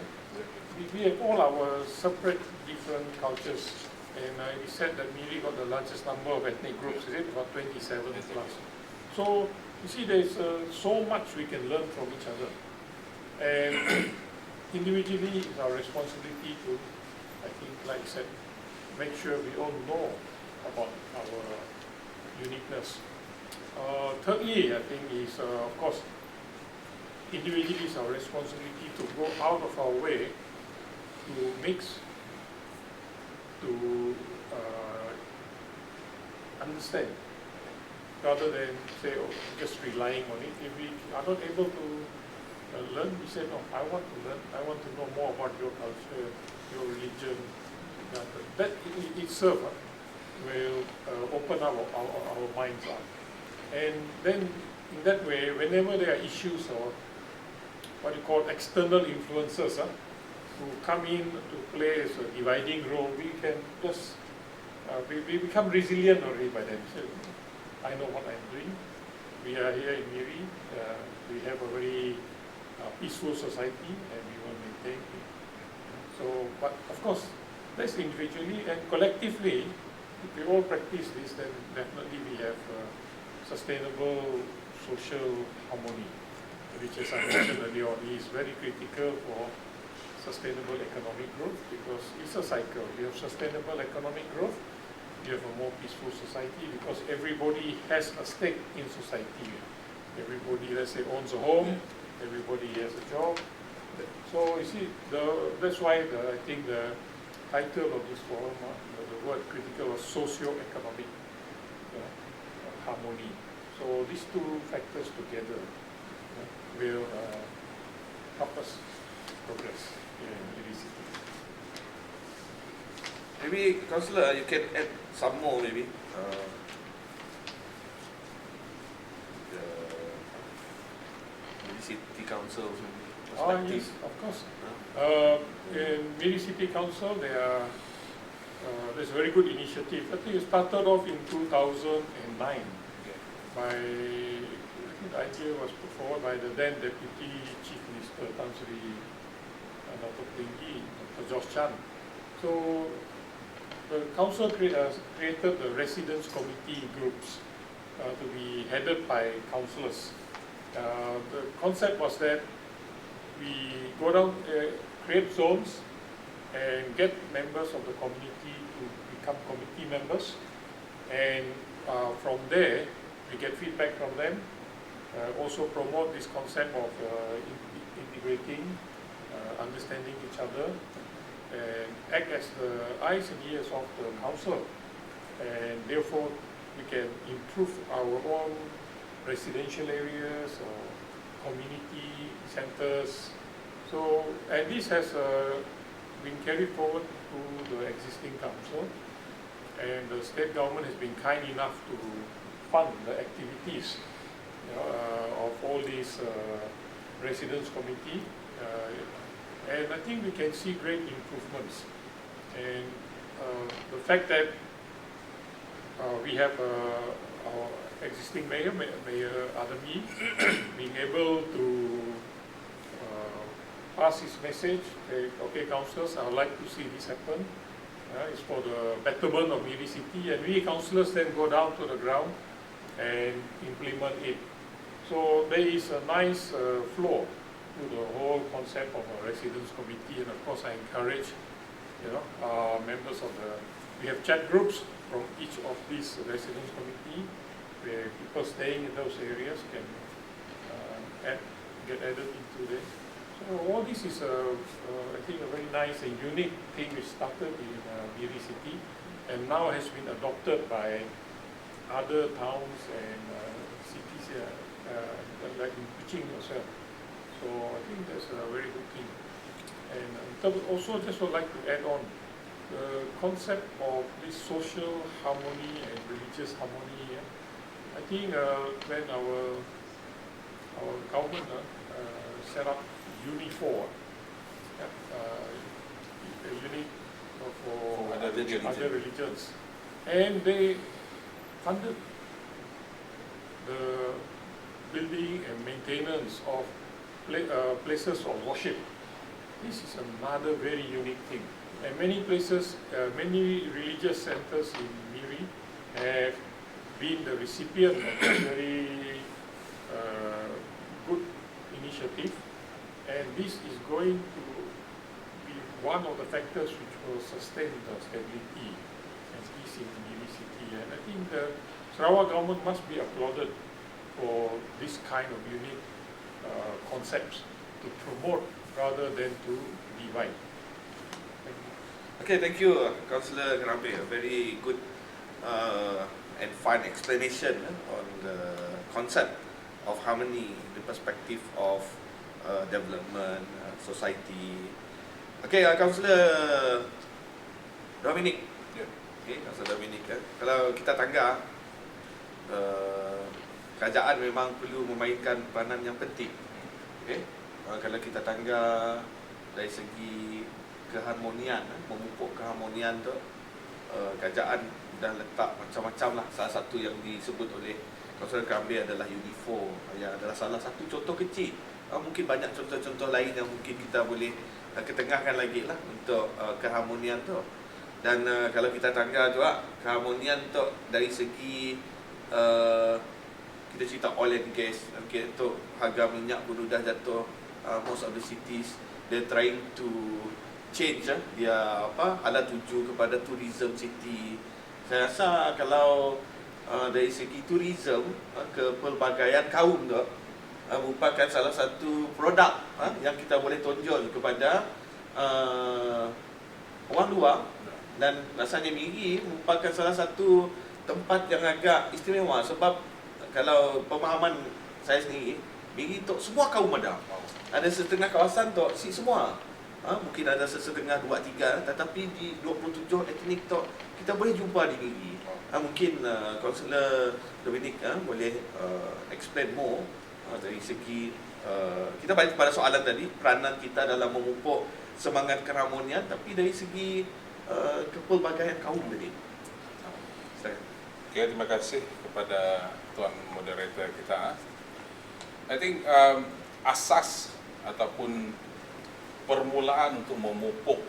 We have all our separate, different cultures. And we said that Miri got the largest number of ethnic groups, is it? About 27 plus. So, you see, there's so much we can learn from each other. And individually, it's our responsibility to, I think, like I said, make sure we all know about our uniqueness. Thirdly, I think is, of course, individually it's our responsibility to go out of our way to mix, to understand, rather than say, oh, just relying on it. If we are not able to learn, we say, no, I want to learn, I want to know more about your culture, your religion. That itself will open up our minds up. And then in that way, whenever there are issues or what you call external influences who come in to play as a dividing role, we can just, we become resilient already by then. So, I know what I'm doing. We are here in Miri. We have a very peaceful society, and we will maintain it. So, but of course, that's individually, and collectively, if we all practice this, then definitely we have sustainable social harmony, which, as I mentioned earlier on, is very critical for sustainable economic growth, because it's a cycle. You have sustainable economic growth, you have a more peaceful society, because everybody has a stake in society. Everybody, let's say, owns a home, everybody has a job. So you see, that's why I think the title of this forum, the word critical, was socio-economic harmony. So these two factors together will help us progress in Miri City. Maybe, Councillor, you can add some more, maybe. The Miri City Council perspective. Yes, of course. In Miri City Council, there's a very good initiative. I think it started off in 2009 by the idea was put forward by the then Deputy Chief Minister Tan Sri Dr. Tinggi, Dr. Josh Chan. So the council created the residence committee groups to be headed by councillors. The concept was that we go down, create zones and get members of the community to become committee members, and from there we get feedback from them. Also promote this concept of integrating, understanding each other, and act as the eyes and ears of the council, and therefore we can improve our own residential areas or community centers. So, and this has been carried forward to the existing council, and the state government has been kind enough to fund the activities, you know, of all these residence committee, and I think we can see great improvements. And the fact that we have our existing mayor, Mayor Adami, being able to pass his message, okay, councillors, I would like to see this happen. It's for the betterment of Miri City, and we councillors then go down to the ground and implement it. So there is a nice flow to the whole concept of a residence committee, and of course I encourage, you know, members of we have chat groups from each of these residence committee, where people staying in those areas can get added into this. So all this is, I think, a very nice and unique thing which started in Miri City, and now has been adopted by other towns and cities here, like in Kuching as well. So I think that's a very good thing. And also just would like to add on the concept of this social harmony and religious harmony. I think when our government set up Uni4, a unit for other religions, and they funded the building and maintenance of places of worship. This is another very unique thing. And many places, many religious centers in Miri have been the recipient of a very good initiative, and this is going to be one of the factors which will sustain the stability and peace in Miri City. And I think the Sarawak government must be applauded for this kind of unique concepts to promote rather than to divide. Thank you. Okay, thank you, Councillor Grambe. A very good and fun explanation on the concept of harmony, the perspective of development, society. Okay, Councillor Dominic. Yeah. Okay, Councillor Dominic. Kalau kita tangga, kerajaan memang perlu memainkan peranan yang penting. Okay? Kalau kita tangga dari segi keharmonian, memupuk keharmonian tu, kerajaan dah letak macam-macam lah. Salah satu yang disebut oleh Councillor Grambe adalah Uni4, yang adalah salah satu contoh kecil. Mungkin banyak contoh-contoh lain yang mungkin kita boleh ketengahkan lagi lah untuk keharmonian tu. Dan kalau kita tangga juga keharmonian tu dari segi kita cerita oil and gas, okay, untuk harga minyak pun dah jatuh. Most of the cities they're trying to change dia ala tuju kepada tourism city. Saya rasa kalau dari segi tourism, kepelbagaian kaum tu merupakan salah satu produk yang kita boleh tonjol kepada orang luar, dan rasanya Miri merupakan salah satu tempat yang agak istimewa, sebab kalau pemahaman saya sendiri, Miri tu semua kaum ada. Ada setengah kawasan tu semua. Mungkin ada setengah 2-3, tetapi di 27 etnik tu kita boleh jumpa di Miri. Mungkin Councillor Dominic boleh explain more dari segi kita balik pada soalan tadi, peranan kita dalam memupuk semangat keharmonian, tapi dari segi kepelbagaian kaum tadi. Silakan. Okay, terima kasih kepada Tuan Moderator kita. I think asas ataupun permulaan untuk memupuk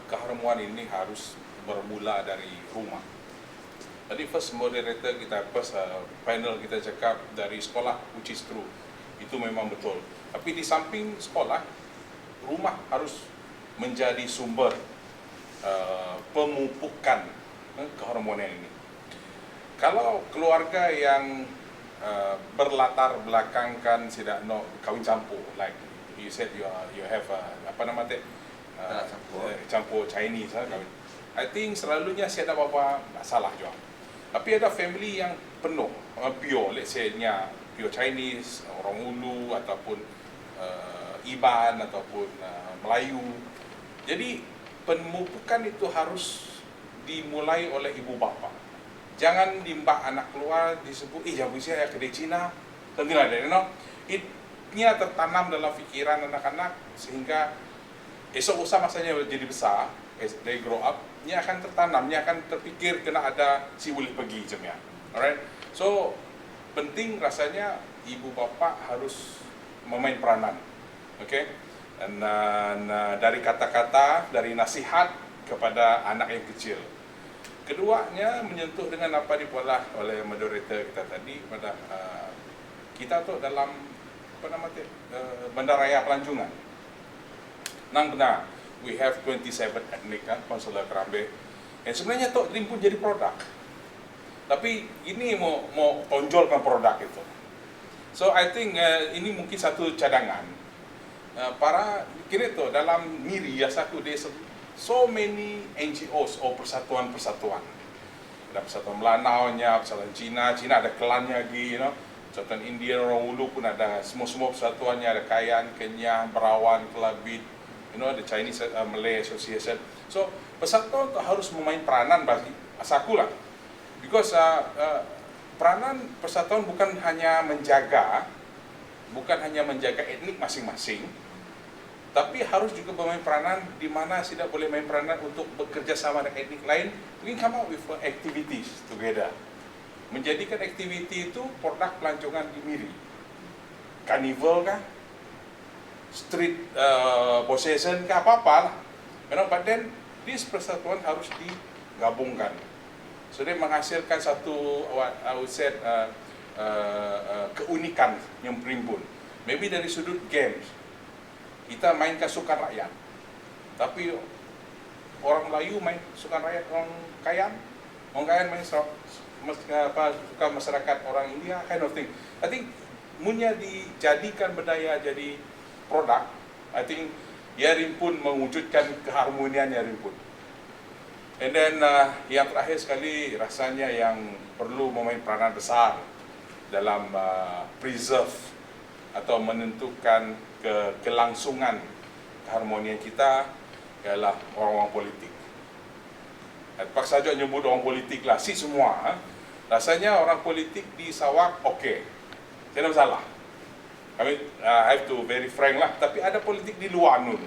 keharmonian ini harus bermula dari rumah. Tadi first moderator kita, first panel kita cakap dari sekolah, which is true. Itu memang betul. Tapi di samping sekolah, rumah harus menjadi sumber pemupukan keharmonian ini. Kalau keluarga yang berlatar belakangkan tidak kawin campur, like you said you have apa nama teh campur Chinese kawin. I think selalunya saya ada apa masalah juga. Tapi ada family yang penuh pure, let's say nya pure Chinese, orang Ulu ataupun Iban ataupun Melayu. Jadi pemupukan itu harus dimulai oleh ibu bapa. Jangan limbah anak keluar disebut jangan bisa ya kedai Cina. Tentulah dari Itnya tertanam dalam fikiran anak-anak sehingga esok lusa masanya jadi besar, as they grow up, nya akan tertanam, nya akan terpikir kena ada si boleh pergi macamnya. Alright. So penting rasanya ibu bapa harus memain peranan. Okay? Dan dari kata-kata, dari nasihat kepada anak yang kecil. Keduanya menyentuh dengan apa dipolah oleh moderator kita tadi pada kita tu dalam apa nama tu bandaraya pelancongan. Nang benar, we have 27 etnik kan, Konsulat Kerambe. Dan sebenarnya tu pun jadi produk. Tapi ini mau tonjolkan produk itu. So I think ini mungkin satu cadangan. Para kini tu dalam Miri Yasaku desa so many NGOs atau persatuan-persatuan. Ada persatuan Melanau-nya, persatuan Cina ada klannya lagi, persatuan India, orang Ulu pun ada semua persatuannya, ada Kayan, Kenyah, Berawan, Kelabit, ada Chinese Malay Association. So persatuan tu harus memain peranan bagi asaku lah. Because peranan persatuan bukan hanya menjaga etnik masing-masing, tapi harus juga bermain peranan di mana tidak boleh main peranan untuk bekerja sama dengan etnik lain. We can come up with activities together. Menjadikan aktiviti itu produk pelancongan di Miri. Carnival kah? Street procession kah? Apa-apa lah. But then, this persatuan harus digabungkan. So, dia menghasilkan satu, I would say, keunikan yang berimbun. Maybe dari sudut games, kita mainkan sukan rakyat, tapi orang Melayu main sukan rakyat, orang Kayan main suka masyarakat orang India, kind of thing. I think munya dijadikan budaya jadi produk. I think ia pun mewujudkan keharmonian ia pun. And then yang terakhir sekali rasanya yang perlu memain peranan besar dalam preserve atau menentukan kelangsungan keharmonian kita ialah orang-orang politik. Paksa saja nyebut orang politik lah, si semua. Rasanya orang politik di Sarawak okey, tidak masalah. I have to very frank lah. Tapi ada politik di luar nun.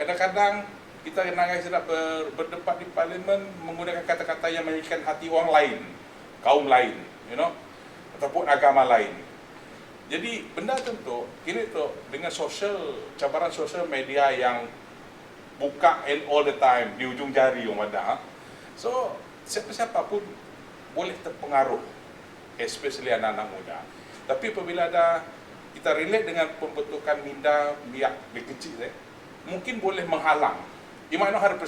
Kadang-kadang kita sedap berdebat di parlimen menggunakan kata-kata yang menyakitkan hati orang lain, kaum lain, ataupun agama lain. Jadi benda tentu kini tu dengan cabaran sosial media yang buka and all the time di ujung jari orang ada. So siapa-siapa pun boleh terpengaruh, especially anak-anak muda. Tapi apabila kita relate dengan pembentukan minda biak kecil, mungkin boleh menghalang. It might not 100%,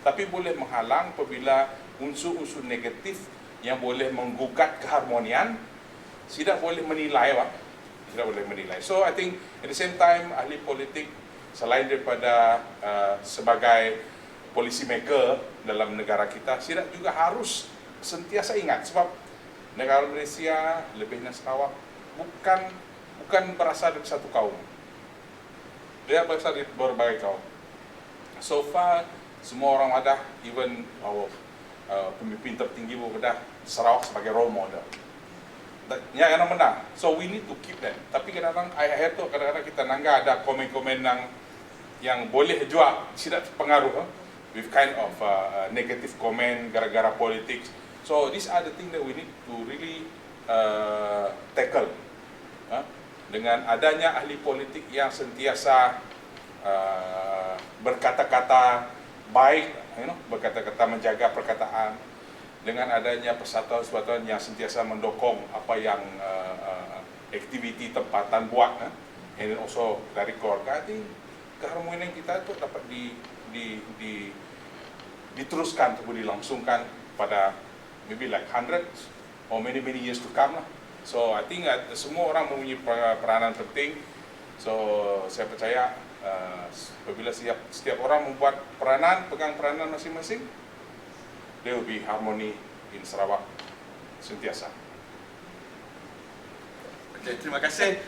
tapi boleh menghalang apabila unsur-unsur negatif yang boleh menggugat keharmonian tidak boleh menilai, tidak boleh menilai. So I think at the same time ahli politik selain daripada sebagai policy maker dalam negara kita, tidak juga harus sentiasa ingat sebab negara Malaysia lebihnya Sarawak bukan berasal dari satu kaum. Dia berasal dari berbagai kaum. So far semua orang ada, even pemimpin tertinggi berada Sarawak sebagai role model. Ya, yang menang. So we need to keep that. Tapi kadang-kadang kadang-kadang kita nangga ada komen-komen yang boleh juga tidak terpengaruh with kind of negative comment gara-gara politik. So these are the things that we need to really tackle. dengan adanya ahli politik yang sentiasa berkata-kata baik, berkata-kata menjaga perkataan, dengan adanya persatuan-persatuan yang sentiasa mendukung apa yang aktiviti tempatan buat, and also dari keluarga, keharmonian kita itu dapat diteruskan atau dilangsungkan pada maybe like hundreds or many years to come lah. So I think semua orang mempunyai peranan penting. So saya percaya apabila setiap orang membuat peranan, pegang peranan masing-masing, there will be harmony in Sarawak sentiasa. Okay, terima kasih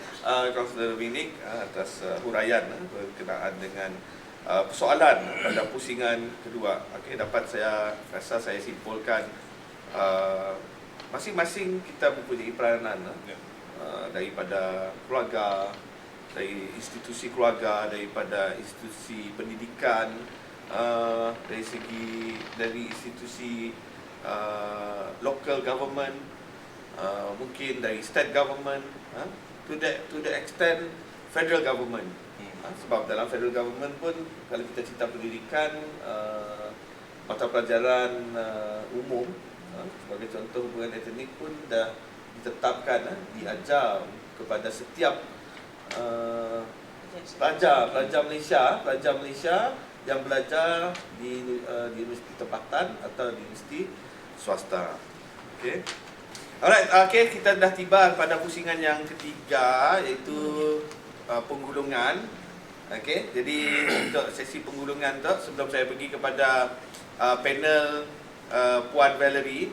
Kaunselor Winik atas huraian berkenaan dengan persoalan pada pusingan kedua. Okay, dapat saya rasa saya simpulkan masing-masing kita mempunyai peranan daripada keluarga, dari institusi keluarga, daripada institusi pendidikan, dari institusi local government, mungkin dari state government, to the extent federal government. Sebab dalam federal government pun kalau kita cerita pendidikan, mata pelajaran umum sebagai contoh hubungan etnik pun dah ditetapkan, diajar kepada setiap pelajar Malaysia yang belajar di universiti tempatan atau di universiti swasta. Okey. Alright, kita dah tiba pada pusingan yang ketiga, iaitu penggulungan. Okey, jadi untuk sesi penggulungan tu, sebelum saya pergi kepada panel Puan Valerie,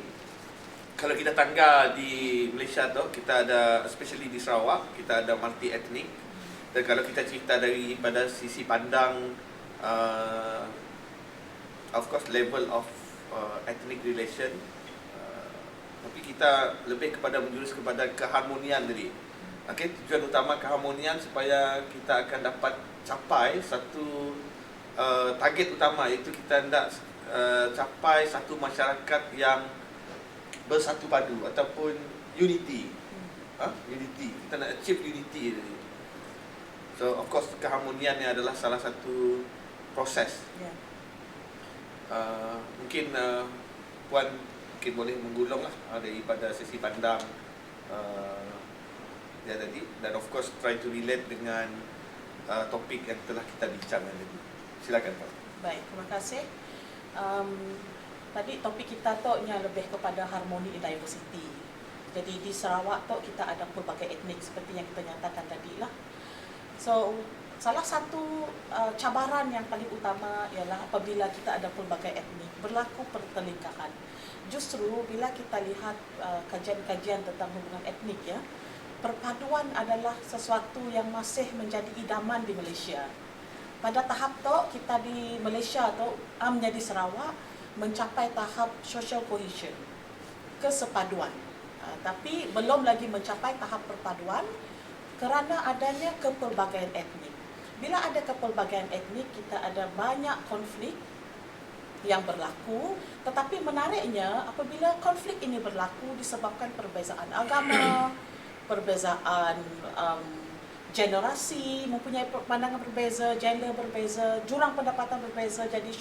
kalau kita tangga di Malaysia tu, kita ada, especially di Sarawak, kita ada multi etnik. Dan kalau kita cerita daripada sisi pandang of course level of ethnic relation, tapi kita lebih kepada menjurus kepada keharmonian tadi. Okey, tujuan utama keharmonian supaya kita akan dapat capai satu target utama, iaitu kita hendak capai satu masyarakat yang bersatu padu ataupun unity. Unity, kita nak achieve unity tadi. So of course keharmonian ni adalah salah satu proses. Mungkin Puan mungkin boleh menggulung lah daripada sesi pandang dia tadi, dan of course try to relate dengan topik yang telah kita bincangkan tadi. Silakan Puan. Baik, terima kasih. Tadi topik kita tu yang lebih kepada harmoni in diversity. Jadi di Sarawak tu kita ada pelbagai etnik seperti yang kita nyatakan tadi lah. So salah satu cabaran yang paling utama ialah apabila kita ada pelbagai etnik berlaku pertelingkahan. Justru bila kita lihat kajian-kajian tentang hubungan etnik, ya, perpaduan adalah sesuatu yang masih menjadi idaman di Malaysia. Pada tahap tu kita di Malaysia tu menjadi Sarawak mencapai tahap social cohesion, kesepaduan. Tapi belum lagi mencapai tahap perpaduan kerana adanya kepelbagaian etnik. Bila ada kepelbagaian etnik, kita ada banyak konflik yang berlaku. Tetapi menariknya, apabila konflik ini berlaku disebabkan perbezaan agama, perbezaan generasi, mempunyai pandangan berbeza, gender berbeza, jurang pendapatan berbeza, jadi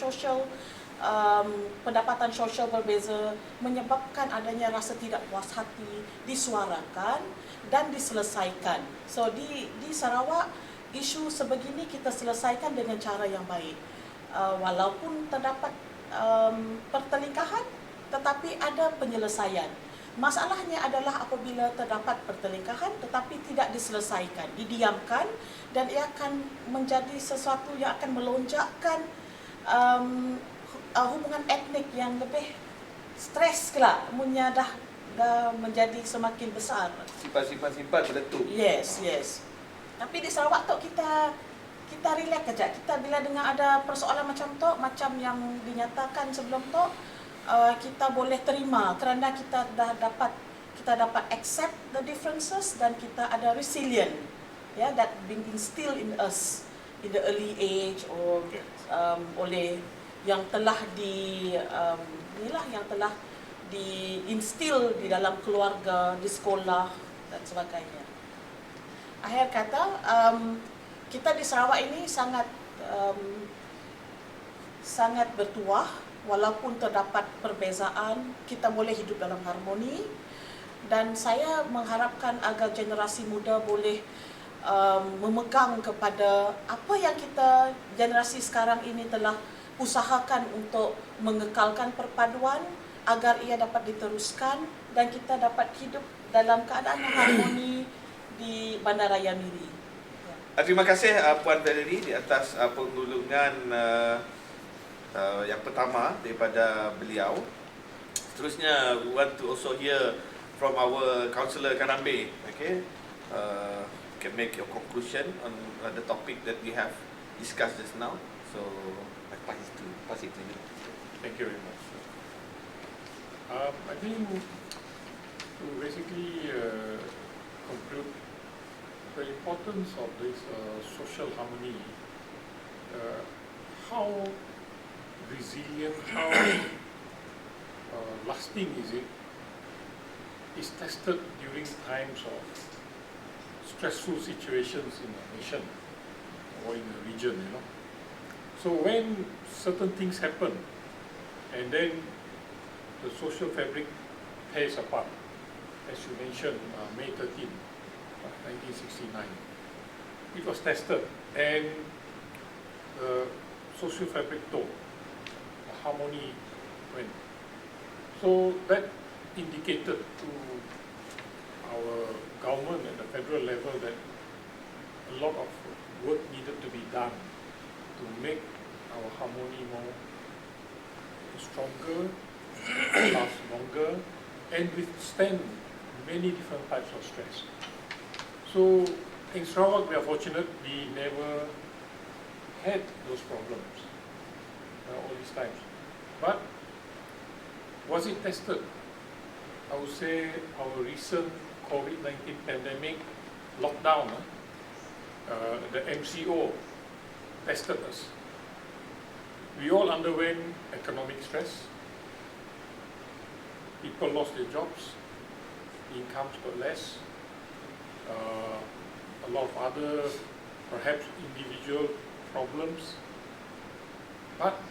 pendapatan sosial berbeza, menyebabkan adanya rasa tidak puas hati, disuarakan dan diselesaikan. So di Sarawak, isu sebegini kita selesaikan dengan cara yang baik. Walaupun terdapat pertelingkahan, tetapi ada penyelesaian. Masalahnya adalah apabila terdapat pertelingkahan tetapi tidak diselesaikan, didiamkan, dan ia akan menjadi sesuatu yang akan melonjakkan hubungan etnik yang lebih stres kelak, dah menjadi semakin besar. Simpan meletup. Yes. Tapi di Sarawak tu kita relax saja. Kita bila dengar ada persoalan macam tu, macam yang dinyatakan sebelum tu, kita boleh terima kerana kita dapat accept the differences dan kita ada resilient, that being instilled in us in the early age or oleh yang telah diinstill di dalam keluarga, di sekolah dan sebagainya. akhir kata, kita di Sarawak ini sangat bertuah. Walaupun terdapat perbezaan, kita boleh hidup dalam harmoni. Dan saya mengharapkan agar generasi muda boleh memegang kepada apa yang kita generasi sekarang ini telah usahakan untuk mengekalkan perpaduan agar ia dapat diteruskan dan kita dapat hidup dalam keadaan yang harmoni di Bandaraya Miri. Terima kasih Puan Valerie di atas penggulungan yang pertama daripada beliau. Seterusnya, we want to also hear from our Councillor Karambe. Okay, can make your conclusion on the topic that we have discussed just now. So, I pass it to you. Thank you very much. I think to basically conclude the importance of this social harmony, how resilient, how lasting is it, is tested during times of stressful situations in a nation or in a region, you know. So when certain things happen and then the social fabric tears apart, as you mentioned, May 13, 1969, it was tested and the social fabric tore, the harmony went. So that indicated to our government at the federal level that a lot of work needed to be done to make our harmony more stronger, last longer, and withstand many different types of stress. So in Sarawak, we are fortunate we never had those problems all these times. But was it tested? I would say our recent COVID-19 pandemic lockdown, the MCO tested us. We all underwent economic stress. People lost their jobs, incomes got less. A lot of other, perhaps individual problems. But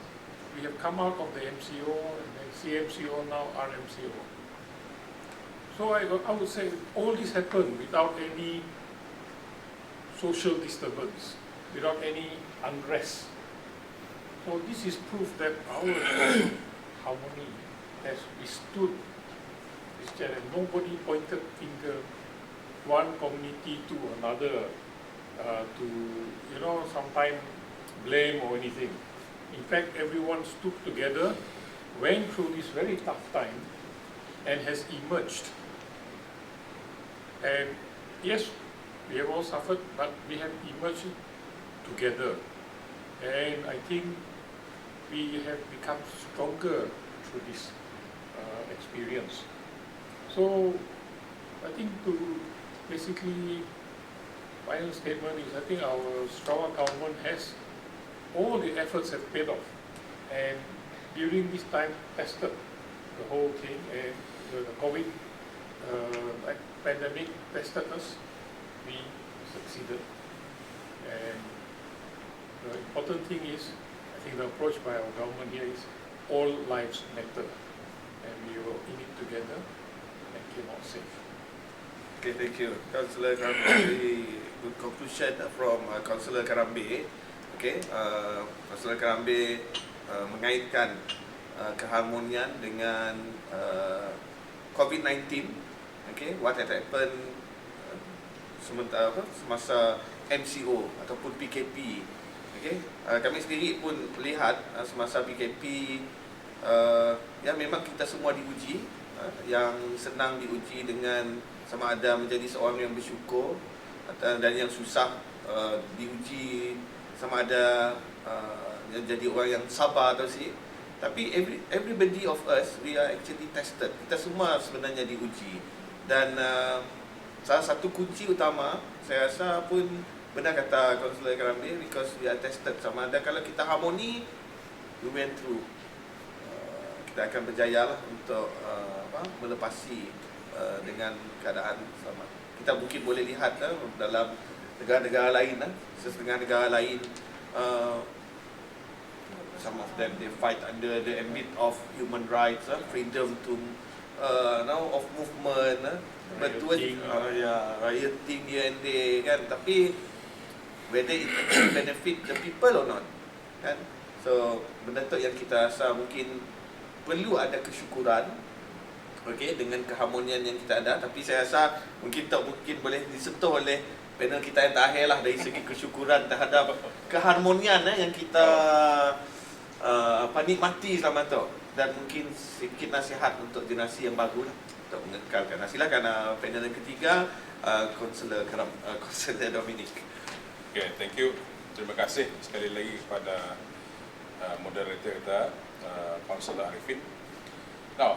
we have come out of the MCO and then CMCO, now RMCO. So I would say all this happened without any social disturbance, without any unrest. So this is proof that our harmony has withstood this challenge. Nobody pointed finger one community to another to sometimes blame or anything. In fact, everyone stood together, went through this very tough time, and has emerged. And yes, we have all suffered, but we have emerged together. And I think we have become stronger through this experience. So I think to basically, final statement is I think our Sarawak government has, all the efforts have paid off. And during this time tested the whole thing, and the COVID pandemic tested us, we succeeded. And the important thing is, I think the approach by our government here is all lives matter. And we were in it together and came out safe. Okay, thank you, Councillor Karambe. Very good conclusion from Councillor Karambe. Okay, Councillor Karambe mengaitkan keharmonian dengan COVID-19. Okay, what had happened semasa MCO ataupun PKP. Okay, kami sendiri pun melihat semasa PKP ya memang kita semua diuji, yang senang diuji dengan sama ada menjadi seorang yang bersyukur, dan yang susah diuji sama ada jadi orang yang sabar atau si. Tapi everybody of us, we are actually tested. Kita semua sebenarnya diuji. Dan salah satu kunci utama, saya rasa pun benar kata Councillor Karambe, because we are tested. Sama ada kalau kita harmoni, we went through, kita akan berjaya lah untuk melepasi dengan keadaan selamat. kita mungkin boleh lihat dalam negara-negara lain, setengah negara lain, some of them they fight under the ambit of human rights, freedom to of movement, betul, rioting here and there kan, tapi whether it actually benefit the people or not kan. So benda tu yang kita rasa mungkin perlu ada kesyukuran, okey, dengan keharmonian yang kita ada. Tapi saya rasa mungkin tak mungkin boleh disentuh oleh panel kita yang terakhir lah dari segi kesyukuran terhadap keharmonian yang kita nikmati selama tu, dan mungkin sedikit nasihat untuk generasi yang baru lah untuk mengekalkan. Silakan panel yang ketiga, Konselor Dominic. Okay, thank you. Terima kasih sekali lagi kepada moderator kita, Konselor Arifin. Now,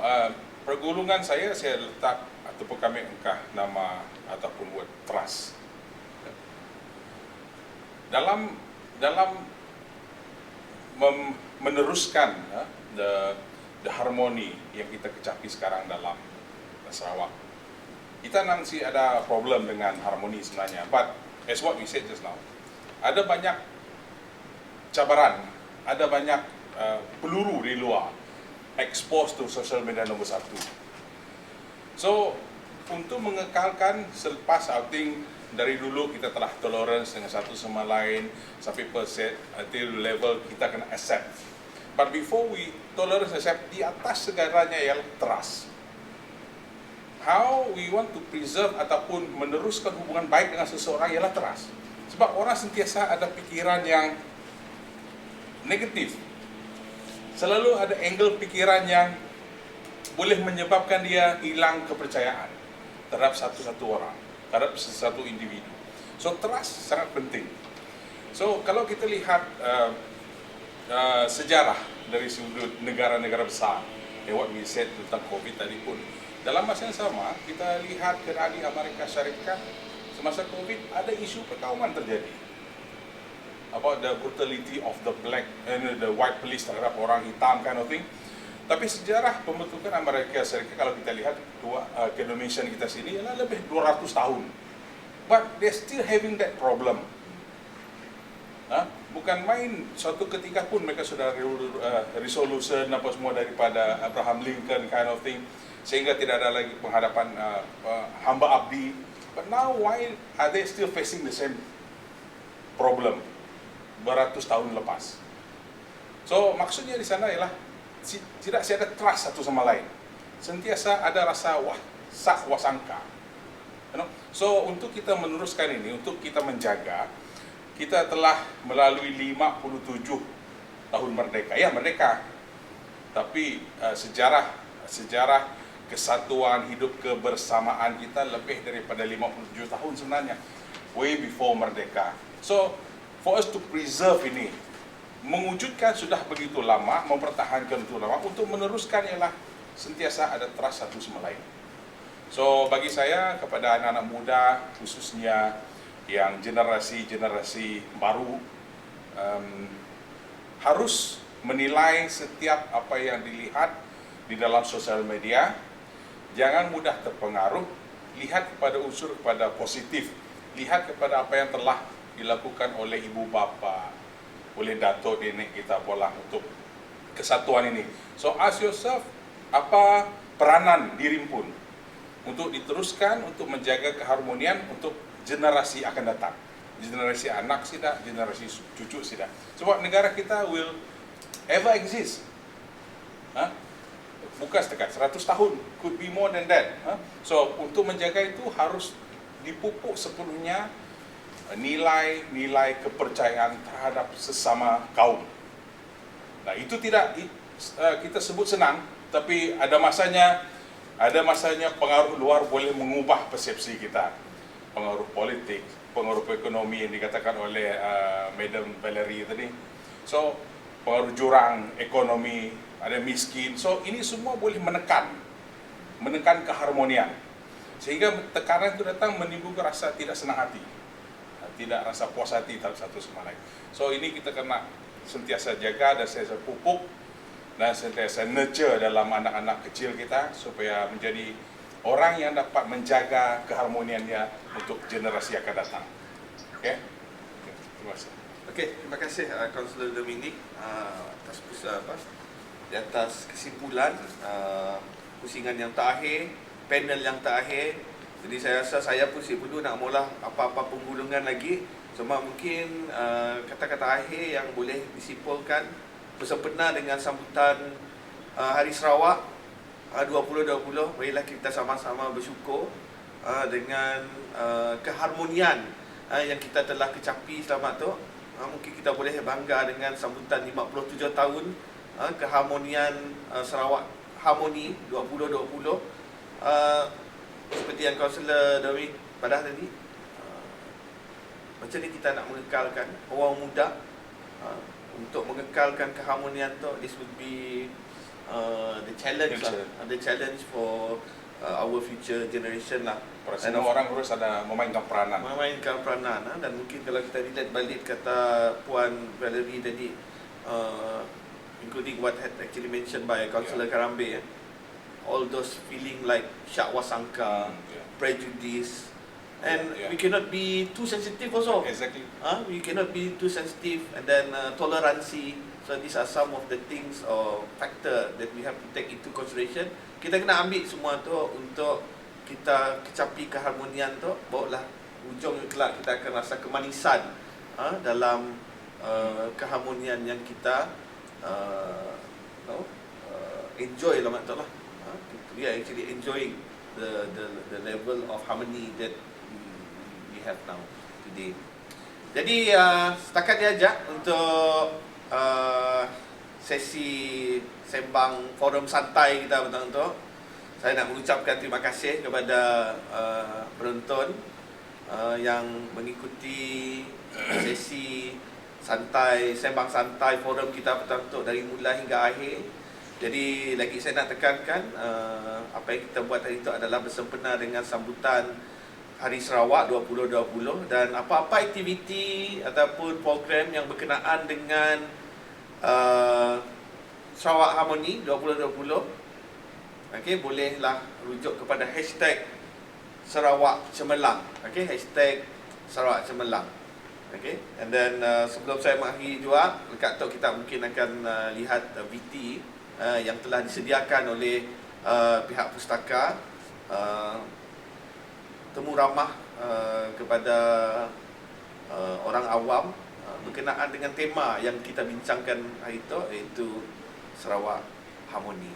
pergulungan saya letak ataupun kami engkah nama ataupun word trust. Dalam meneruskan the harmony yang kita kecapi sekarang dalam Sarawak, kita nanti ada problem dengan harmoni sebenarnya. But as what we said just now, ada banyak cabaran, ada banyak peluru di luar, expose to social media nombor 1. So, untuk mengekalkan selepas outing, dari dulu kita telah tolerance dengan satu sama lain sampai perset until level kita kena accept. But before we tolerance accept, di atas segalanya ialah trust. How we want to preserve ataupun meneruskan hubungan baik dengan seseorang ialah trust. Sebab orang sentiasa ada pikiran yang negatif. Selalu ada angle pikiran yang boleh menyebabkan dia hilang kepercayaan terhadap satu-satu orang, terhadap sesuatu individu. So trust sangat penting. So kalau kita lihat sejarah dari sudut negara-negara besar, what we said tentang COVID tadi pun, dalam masa yang sama kita lihat kerana di Amerika Syarikat semasa COVID ada isu perkauman terjadi. About the brutality of the black and the white police terhadap orang hitam kind of thing. Tapi sejarah pembentukan Amerika Serikat, kalau kita lihat ke Indonesia kita sini, ialah lebih 200 tahun. But they're still having that problem. Bukan main, suatu ketika pun mereka sudah resolution apa semua daripada Abraham Lincoln kind of thing, sehingga tidak ada lagi penghadapan hamba abdi. But now why are they still facing the same problem beratus tahun lepas? So maksudnya di sana ialah tidak ada trust satu sama lain. Sentiasa ada rasa wasangka. So untuk kita meneruskan ini, untuk kita menjaga, kita telah melalui 57 tahun merdeka. Ya, merdeka. Tapi sejarah kesatuan hidup kebersamaan kita lebih daripada 57 tahun sebenarnya. Way before merdeka. So for us to preserve ini, mewujudkan sudah begitu lama, mempertahankan itu lama, untuk meneruskan ialah sentiasa ada trust satu sama lain. So bagi saya, kepada anak-anak muda khususnya yang generasi baru, harus menilai setiap apa yang dilihat di dalam sosial media. Jangan mudah terpengaruh, lihat kepada unsur kepada positif, lihat kepada apa yang telah dilakukan oleh ibu bapa, oleh datuk nenek kita pula untuk kesatuan ini. So ask yourself, apa peranan diri pun untuk diteruskan, untuk menjaga keharmonian untuk generasi akan datang, generasi anak sida, generasi cucu sida. Sebab negara kita will ever exist. Bukan setakat 100 tahun, could be more than that. So untuk menjaga itu harus dipupuk sepenuhnya nilai-nilai kepercayaan terhadap sesama kaum. Nah, itu tidak kita sebut senang, tapi ada masanya pengaruh luar boleh mengubah persepsi kita. Pengaruh politik, pengaruh ekonomi yang dikatakan oleh Madam Valerie tadi. So, pengaruh jurang ekonomi, ada miskin. So, ini semua boleh menekan keharmonian. Sehingga tekanan itu datang menimbulkan rasa tidak senang hati, tidak rasa puas hati terhadap satu sama lain. So ini kita kena sentiasa jaga dan sentiasa pupuk dan sentiasa nurture dalam anak-anak kecil kita supaya menjadi orang yang dapat menjaga keharmoniannya untuk generasi yang akan datang. Okey? Okay. Terima kasih. Okey, terima kasih Kaunselor Dominic di atas kesimpulan pusingan yang terakhir, panel yang terakhir. Jadi saya rasa saya pun perlu nak mula apa-apa penggulungan lagi. Cuma mungkin kata-kata akhir yang boleh disimpulkan bersempena dengan sambutan Hari Sarawak 2020, marilah kita sama-sama bersyukur dengan keharmonian yang kita telah kecapi selama tu. Mungkin kita boleh bangga dengan sambutan 57 tahun keharmonian Sarawak Harmoni 2020. Seperti yang Kaunselor Dewi Padah tadi, macam ni kita nak mengekalkan orang muda untuk mengekalkan keharmonian tu. This would be the challenge lah, the challenge for our future generation lah. Semua orang harus ada memainkan peranan. Dan mungkin kalau kita lihat balik kata Puan Valerie tadi, including what had actually mentioned by Councillor Karambe, all those feeling like syakwasangka, prejudice, and we cannot be too sensitive also. Exactly. We cannot be too sensitive, and then tolerancy. So these are some of the things or factor that we have to take into consideration. Kita kena ambil semua tu untuk kita kecapi keharmonian tu, barulah ujung kelak kita akan rasa kemanisan dalam keharmonian yang kita enjoy lah maksudlah. We are actually enjoying the level of harmony that we have now today. Jadi setakat dia aja untuk sesi sembang forum santai kita petang tu. Saya nak mengucapkan terima kasih kepada penonton yang mengikuti sesi santai, sembang santai forum kita petang tu dari mula hingga akhir. Jadi lagi saya nak tekankan apa yang kita buat hari itu adalah bersempena dengan sambutan Hari Sarawak 2020, dan apa-apa aktiviti ataupun program yang berkenaan dengan Sarawak Harmoni 2020, okey, bolehlah rujuk kepada hashtag Sarawak Cemerlang. Okey, hashtag Sarawak Cemerlang. Okey, and then sebelum saya mengakhiri juga, dekat tu kita mungkin akan lihat VT yang telah disediakan oleh pihak pustaka, temu ramah kepada orang awam berkenaan dengan tema yang kita bincangkan hari itu, iaitu Sarawak Harmoni.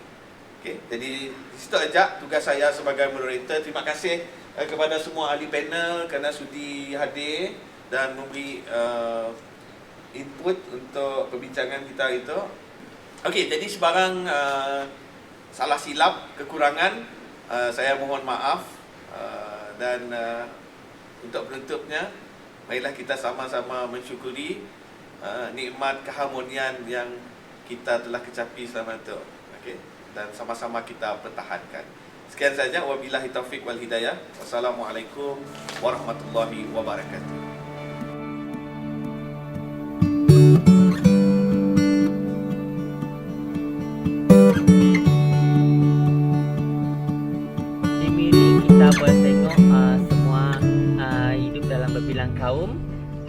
Okay, jadi di situ aja tugas saya sebagai moderator. Terima kasih kepada semua ahli panel kerana sudi hadir dan memberi input untuk perbincangan kita itu. Okey, jadi sebarang salah silap, kekurangan, saya mohon maaf, dan untuk penutupnya, marilah kita sama-sama mensyukuri nikmat keharmonian yang kita telah kecapi selama itu. Okey, dan sama-sama kita pertahankan. Sekian saja, wabillahi taufiq wal hidayah. Wassalamualaikum warahmatullahi wabarakatuh. Di Miri kita boleh tengok semua hidup dalam berbilang kaum,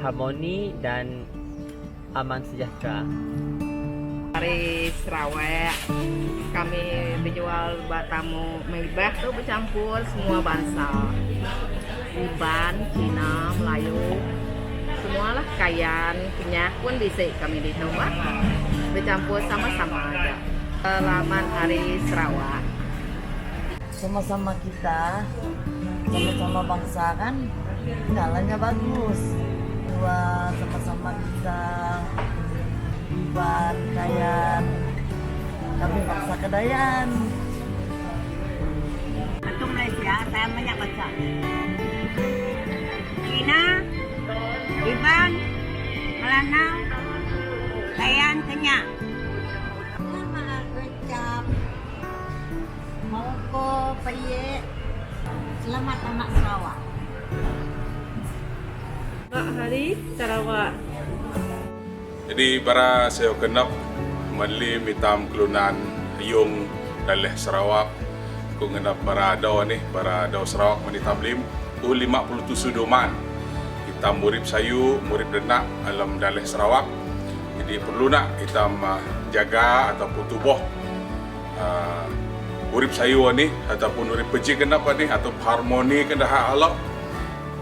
harmoni dan aman sejahtera. Hari Sarawak kami berjual buat tamu melibah tu bercampur semua bangsa, Iban, Cina, Melayu, semualah Kayan, Kenyah pun bisa kami dicoba bercampur sama-sama aja. Selamat Hari Sarawak. Sama-sama kita, sama-sama bangsa kan, jalannya bagus. Dua sama-sama kita, Iban, Kayan, kami bangsa Kedayan. Untuk Malaysia saya banyak baca. Cina, Iban, Melanau, Kayan, Kenyah. Selamat ucap, Mauko, Paye, selamat anak Sarawak. Selamat Hari Sarawak. Jadi para saya kenap Madli mitam kelunan Yung daleh Sarawak aku ngenap para dau Sarawak mani tamlim 57 doman. Kita murid sayu, murid denak alam daleh Sarawak. Jadi perlu nak kita jaga ataupun tubuh urip sayu ni ataupun urip peji kenap ni atau harmoni kendah Allah.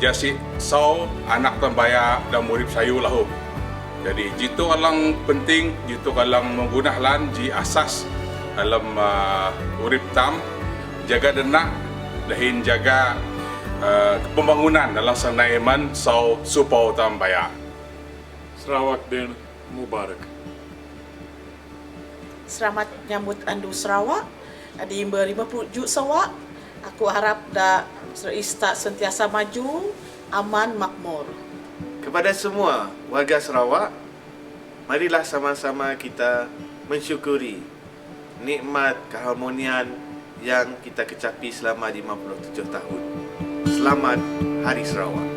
Jasi sau anak tambaya dan murid sayu lahu. Jadi jitu alang penting, jitu alang menggunakan ji asas dalam urip tam, jaga denak, dahin jaga pembangunan dalam sanaiman sau supau tambaya. Sarawak Din Mubarak. Selamat nyambut andu Sarawak di 50 juk Sarawak. Aku harap dah Istak sentiasa maju, aman, makmur. Kepada semua warga Sarawak, marilah sama-sama kita mensyukuri nikmat keharmonian yang kita kecapi selama 57 tahun. Selamat Hari Sarawak.